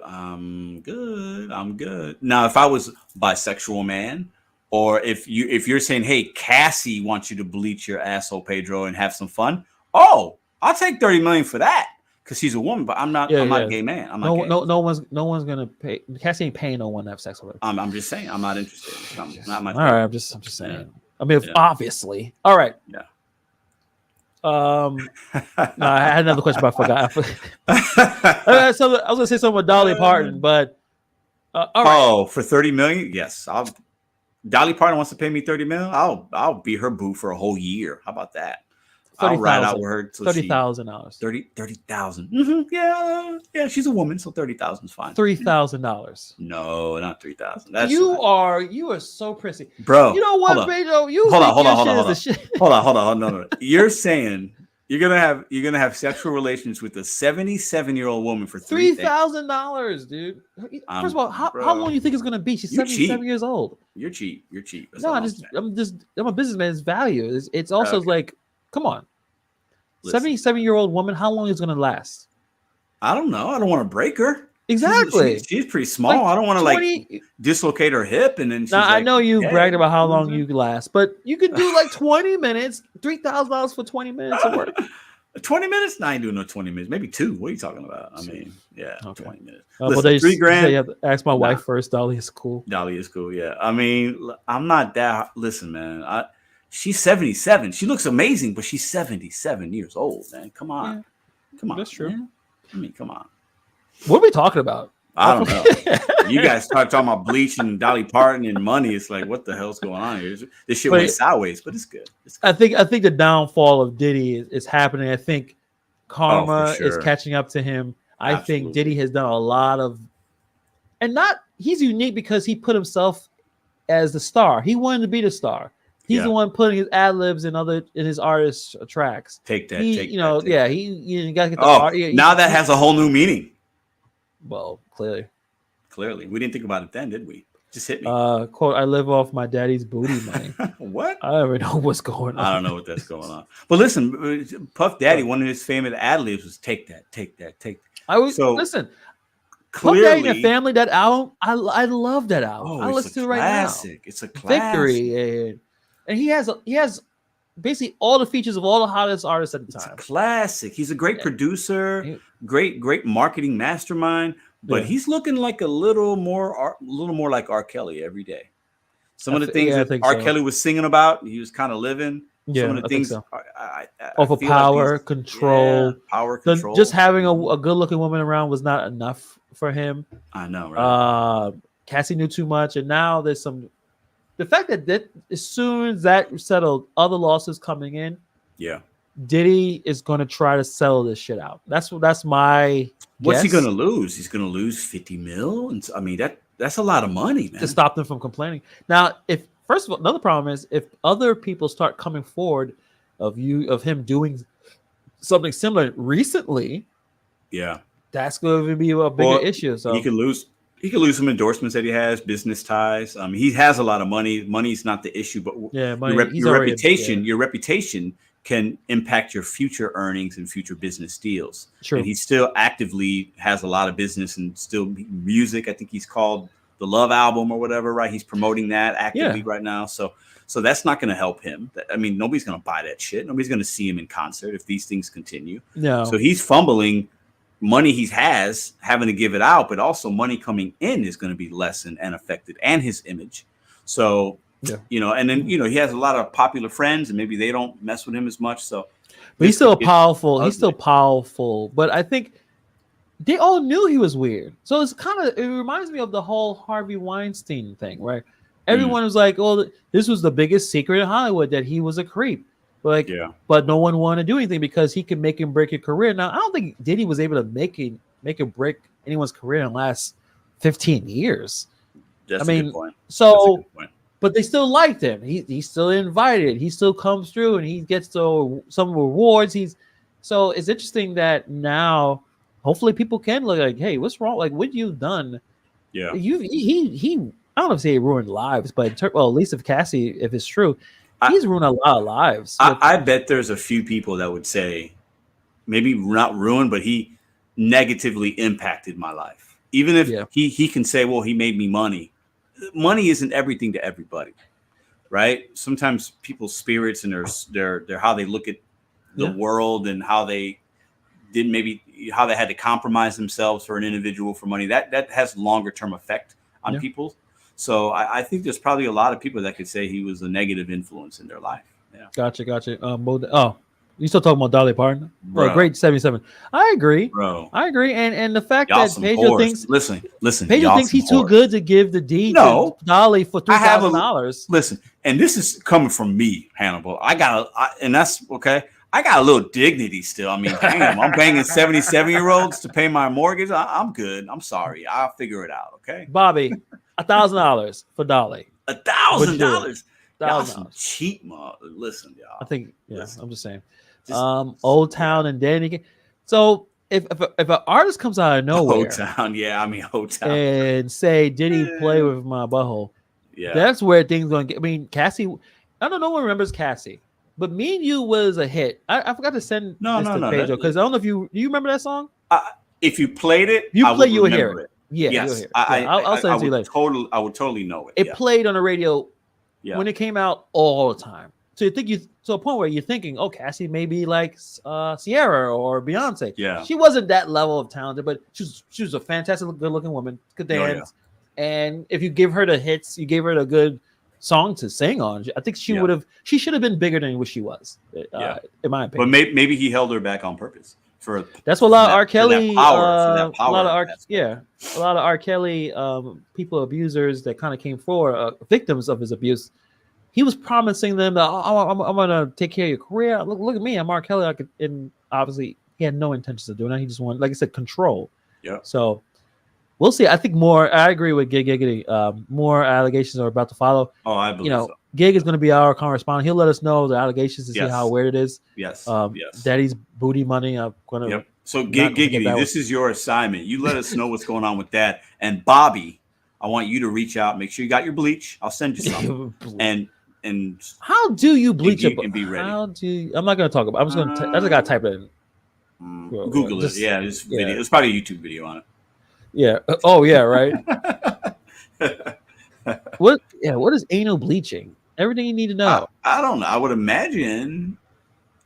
I'm good. Now, if I was a bisexual man, or if you're saying, hey, Cassie wants you to bleach your asshole, Pedro, and have some fun, I'll take 30 million for that. Because she's a woman, but I'm not. I'm not a gay man. I'm not gay. No one's gonna pay. Cassie ain't paying no one to have sex with her. I'm just saying. I'm not interested. It's not my thing. All right. I'm just saying. Yeah. I mean, obviously. All right. Yeah. No, I had another question, but I forgot. I was gonna say something with Dolly Parton, but all right. For 30 million, yes. Dolly Parton wants to pay me 30 million. I'll be her boo for a whole year. How about that? I'll ride out with her. $30,000. $30,000. Yeah. She's a woman, so 30,000 is fine. $3,000. No, not 3,000. You are so prissy, bro. You know what, Pedro? Hold on. No. You're saying you're gonna have sexual relations with a 77-year-old woman for $3,000, dude. First of all, how long do you think it's gonna be? She's 77 years old. You're cheap. That's no, I'm a businessman's value. It's also like, come on. 77-year-old woman, how long is it going to last? I don't know. I don't want to break her. Exactly. She's pretty small. Like, I don't want to dislocate her hip and then she's I know you bragged about how long you last, but you could do like 20 minutes, $3,000 for 20 minutes of work. 20 minutes? No, I ain't doing no 20 minutes. Maybe 2. What are you talking about? I mean, yeah, okay. 20 minutes. Listen, but $3,000. You have to ask my wife first. Dolly is cool. Yeah. I mean, I'm not that. Listen, man. She's 77. She looks amazing, but she's 77 years old, man. Come on. Yeah. Come on. That's true. Man. I mean, come on. What are we talking about? I don't know. You guys start talking about bleach and Dolly Parton and money. It's like, what the hell's going on here? This shit went sideways, but it's good. I think the downfall of Diddy is happening. I think karma is catching up to him. I think Diddy has done a lot of, he's unique because he put himself as the star. He wanted to be the star. He's the one putting his ad libs in his artist tracks. Take that. You got to get the art. Now that has a whole new meaning. Well, clearly, we didn't think about it then, did we? Just hit me. Quote: I live off my daddy's booty money. What? I don't even know what's going on. I don't know what that's going on. But listen, Puff Daddy, one of his famous ad libs was "Take that." Listen. Clearly, Puff Daddy and Family, that album, I love that album. I listen to it right now. It's a classic. Victory, and he has basically all the features of all the hottest artists at the time. It's a classic. He's a great producer, great marketing mastermind, but he's looking like a little more like R. Kelly every day. Some of the things that R. Kelly was singing about, he was kind of living. Some of the things power, control, power control. Just having a good-looking woman around was not enough for him. I know, right? Cassie knew too much, and now there's some. The fact that as soon as that settled, other losses coming in. Yeah. Diddy is going to try to sell this shit out. That's my What's guess. He going to lose? He's going to lose 50 mil. And I mean, that's a lot of money, man. To stop them from complaining. Now, first of all, another problem is if other people start coming forward of him doing something similar recently. Yeah. That's going to be a bigger issue. So he could lose some endorsements that he has, business ties. He has a lot of money. Money's not the issue, but your reputation can impact your future earnings and future business deals. True. And he still actively has a lot of business and still music. I think he's called the Love Album or whatever, right? He's promoting that actively right now. So that's not going to help him. I mean, nobody's going to buy that shit. Nobody's going to see him in concert if these things continue. No. So he's fumbling money he has, having to give it out, but also money coming in is going to be lessened and affected, and his image. So, and then, he has a lot of popular friends and maybe they don't mess with him as much. So, but he's still powerful. He's still powerful. But I think they all knew he was weird. So it reminds me of the whole Harvey Weinstein thing, right? Everyone was like, "Oh, this was the biggest secret in Hollywood that he was a creep." Like, but no one wanted to do anything because he could make and break your career. Now, I don't think Diddy was able to make and break anyone's career in the last 15 years. That's a good point. So, but they still liked him. He's still invited. He still comes through and he gets some rewards. So it's interesting that now, hopefully, people can look like, hey, what's wrong? Like, what you've done? Yeah, he. I don't know if he ruined lives, but at least if Cassie, if it's true. He's ruined a lot of lives. I bet there's a few people that would say, maybe not ruined, but he negatively impacted my life. Even if he can say, well, he made me money. Money isn't everything to everybody, right? Sometimes people's spirits and their how they look at the world and how they how they had to compromise themselves for an individual for money. That has longer term effect on people. So I think there's probably a lot of people that could say he was a negative influence in their life. Yeah. Gotcha. You still talking about Dolly Parton? Oh, great 77. I agree. Bro. I agree. And the fact that Pedro thinks listen, Pedro thinks he's too good to give the D to Dolly for $3,000. Listen, and this is coming from me, Hannibal. And that's okay. I got a little dignity still. I mean, damn, I'm banging 77-year-olds to pay my mortgage. I'm good. I'm sorry. I'll figure it out. Okay. Bobby, $1,000 for Dolly. $1,000. Y'all some cheap listen, y'all. I think I'm just saying. Old Town and Danny. So if an artist comes out of nowhere, Old Town, Old Town, and say, "Did he play with my butthole?" Yeah, that's where things going to get. I mean, Cassie. I don't know. No one remembers Cassie, but "Me and You" was a hit. I forgot to send this to Pedro because I don't know if you remember that song. If you played it, you would hear it. Yeah, yes, you'll hear it. I'll send it to you later. I would totally know it. It played on the radio when it came out all the time. So you think to a point where you're thinking, oh, Cassie may be like Sierra or Beyonce. Yeah, she wasn't that level of talented, but she was a fantastic, good-looking woman, could dance. And if you give her the hits, you gave her a good song to sing on. I think she should have been bigger than what she was. In my opinion. But maybe he held her back on purpose. That's what a lot of R. Kelly, a lot of R. Kelly people abusers that kind of came forward, victims of his abuse. He was promising them that I'm gonna take care of your career. Look at me, I'm R. Kelly. And obviously he had no intentions of doing that. He just wanted, like I said, control. Yeah. So we'll see. I think more. I agree with Giggity. More allegations are about to follow. Oh, I believe so. Gig is going to be our correspondent. He'll let us know the allegations to see how weird it is. Yes. Daddy's booty money. I'm going to. Yep. So Giggity, this is your assignment. You let us know what's going on with that. And Bobby, I want you to reach out. Make sure you got your bleach. I'll send you some. and how do you bleach it? And be ready. I'm not going to talk about. I'm just going to. I just got to type it in. Google it. Yeah, this video. It's probably a YouTube video on it. Yeah. Oh yeah. Right. What is anal bleaching? Everything you need to know. I don't know. I would imagine.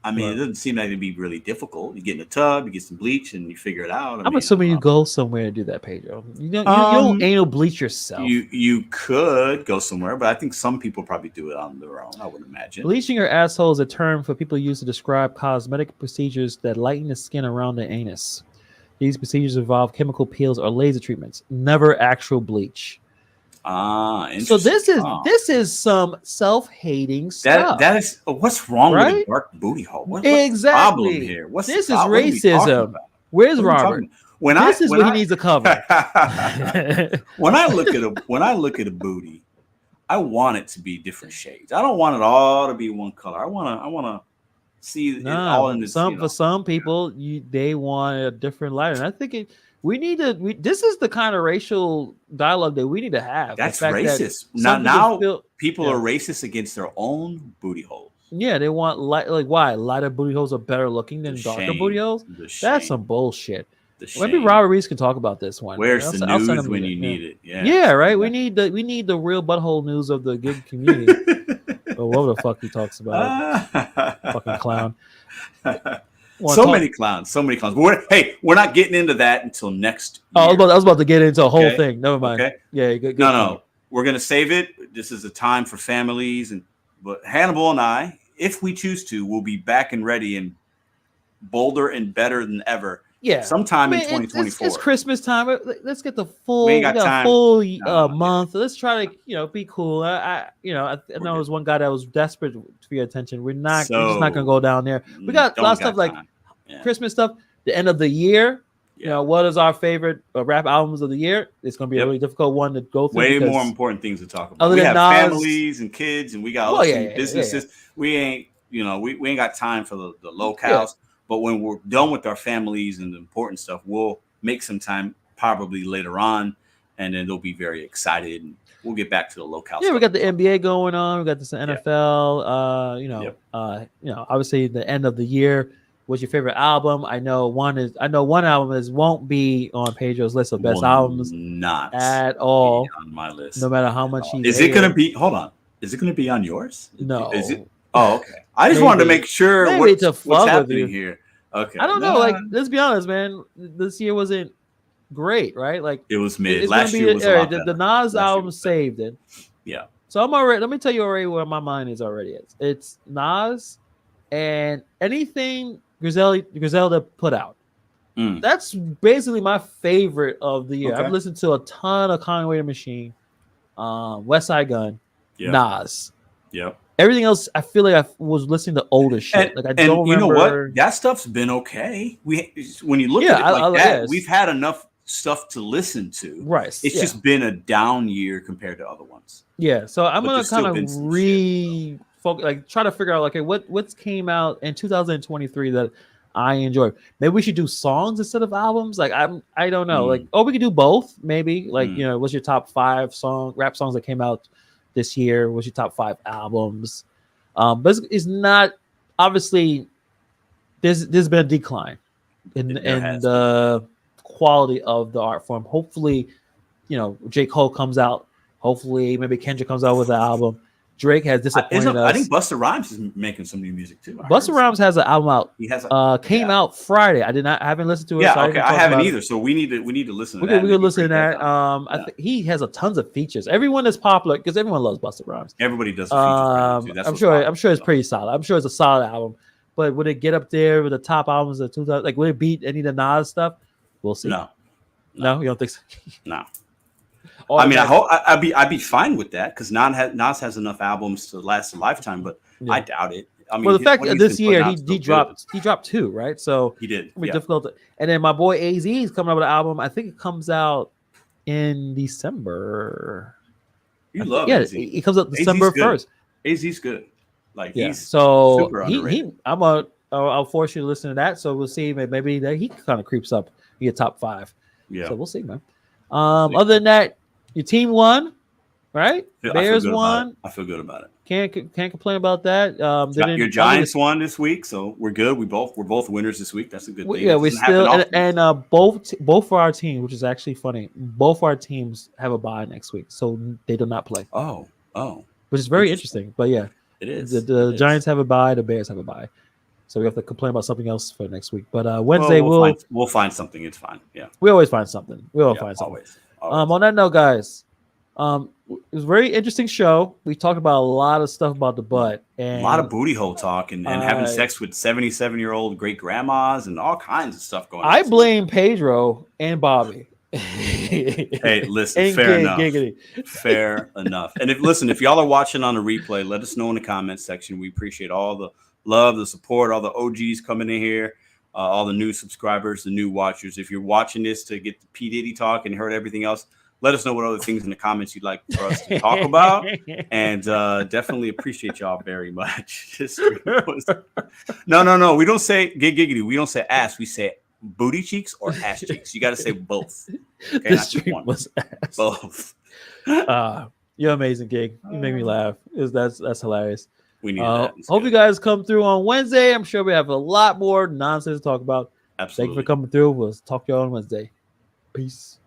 I mean, it doesn't seem like it'd be really difficult. You get in a tub, you get some bleach, and you figure it out. I'm assuming you go somewhere and do that, Pedro. You don't anal bleach yourself. You could go somewhere, but I think some people probably do it on their own. I would imagine. Bleaching your asshole is a term for people used to describe cosmetic procedures that lighten the skin around the anus. These procedures involve chemical peels or laser treatments, never actual bleach. So this is some self-hating stuff. That is what's wrong with a dark booty hole. What's the problem here? This is racism. Where's Robert? This is what he needs to cover. When I look at a booty, I want it to be different shades. I don't want it all to be one color. I want to see it all in this. For some people, they want a different light, and I think this is the kind of racial dialogue that we need to have. That's racist. Now people are racist against their own booty holes. Yeah, they want why? Lighter booty holes are better looking than darker booty holes. That's some bullshit. Maybe Robert Reese can talk about this one. Where's the news when you need it? Yeah, right. We need the real butthole news of the gig community. Or whatever the fuck he talks about. Fucking clown. Many clowns. But we're not getting into that until next year. I was about to get into a whole thing. Never mind. Okay. Yeah. Good no. We're gonna save it. This is a time for families, but Hannibal and I, if we choose to, will be back and ready and bolder and better than ever Yeah, sometime in 2024. It's Christmas time. Let's get the full. We ain't got time. Full month. Let's try to be cool. I know there was one guy that was desperate for your attention. We're just not gonna go down there. We got a lot of stuff like Christmas stuff. The end of the year. Yeah. What is our favorite rap albums of the year? It's going to be a really difficult one to go through. Way more important things to talk about. We have families and kids, and we got businesses. We ain't, we ain't got time for the locales. Yeah. But when we're done with our families and the important stuff, we'll make some time probably later on, and then they'll be very excited. And we'll get back to the locales. Yeah, we got the NBA going on. We got this NFL. Obviously the end of the year. What's your favorite album? I know one album won't be on Pedro's list of best albums. Not at all on my list. No matter how much Is it going to be? Hold on. Is it going to be on yours? No. Is it? Oh, okay. I just wanted to make sure what's happening here. Okay. I don't know. Like, let's be honest, man. This year wasn't great, right? Like, it was mid. Last year was a lot better. The Nas album saved it. Yeah. So I'm already. Let me tell you already where my mind is already. It's Nas and anything Griselda put out. That's basically my favorite of the year. Okay. I've listened to a ton of Conway the Machine, West Side Gun, Nas. Yep. Everything else, I feel like I was listening to older shit. I don't remember. You know what? That stuff's been okay. When you look at it like that, we've had enough stuff to listen to. Right. It's just been a down year compared to other ones. Yeah. So I'm gonna kind of try to figure out what came out in 2023 that I enjoyed. Maybe we should do songs instead of albums. Like I don't know. We could do both. Maybe what's your top 5 rap songs that came out this year? What's your top 5 albums? But it's not obviously. There's been a decline in the quality of the art form. Hopefully, J. Cole comes out. Hopefully, maybe Kendrick comes out with an album. Drake has disappointed us. I think Busta Rhymes is making some new music too. Busta Rhymes has an album out. He has came out Friday. I haven't listened to it. Yeah, so I haven't either. So we need to listen to that. We can listen to that. I think he has tons of features. Everyone that's popular because everyone loves Busta Rhymes. Everybody does. I'm sure it's pretty solid. I'm sure it's a solid album. But would it get up there with the top albums of 2000? Like, would it beat any of the Nas stuff? We'll see. No, you don't think so? No. I mean, I'd be fine with that because Nas has enough albums to last a lifetime, but I doubt it. I mean, the fact that this year he dropped 2, right? So he did. It'll be difficult. And then my boy AZ is coming out with an album. I think it comes out in December. You love AZ. It comes out December 1st. AZ's good. He's super underrated. I'll force you to listen to that. So we'll see. Maybe that he kind of creeps up. He get top 5. Yeah. So we'll see, man. Other than that. Your team won, right? Bears won. I feel good about it. Can't complain about that. Your Giants won this week, so we're good. We're both winners this week. That's a good thing. Yeah, we still and both for our team, which is actually funny. Both our teams have a bye next week, so they do not play. Oh, which is very interesting. But yeah, it is. The Giants have a bye. The Bears have a bye. So we have to complain about something else for next week. But Wednesday we'll find something. It's fine. Yeah, we always find something. We always find something. Always. On that note, guys, it was a very interesting show. We talked about a lot of stuff about the butt and a lot of booty hole talk and having sex with 77-year-old great grandmas and all kinds of stuff going on. I blame Pedro and Bobby. Hey, listen, fair enough. Fair enough. And if y'all are watching on the replay, let us know in the comments section. We appreciate all the love, the support, all the OGs coming in here. All the new subscribers, the new watchers. If you're watching this to get the P. Diddy talk and heard everything else, let us know what other things in the comments you'd like for us to talk about. And definitely appreciate y'all very much. No. We don't say get giggity. We don't say ass. We say booty cheeks or ass cheeks. You got to say both. Okay, this stream was ass. Both. You're amazing, Gig. You make me laugh. That's hilarious. We need that. Hope you guys come through on Wednesday. I'm sure we have a lot more nonsense to talk about. Absolutely. Thank you for coming through. We'll talk to you on Wednesday. Peace.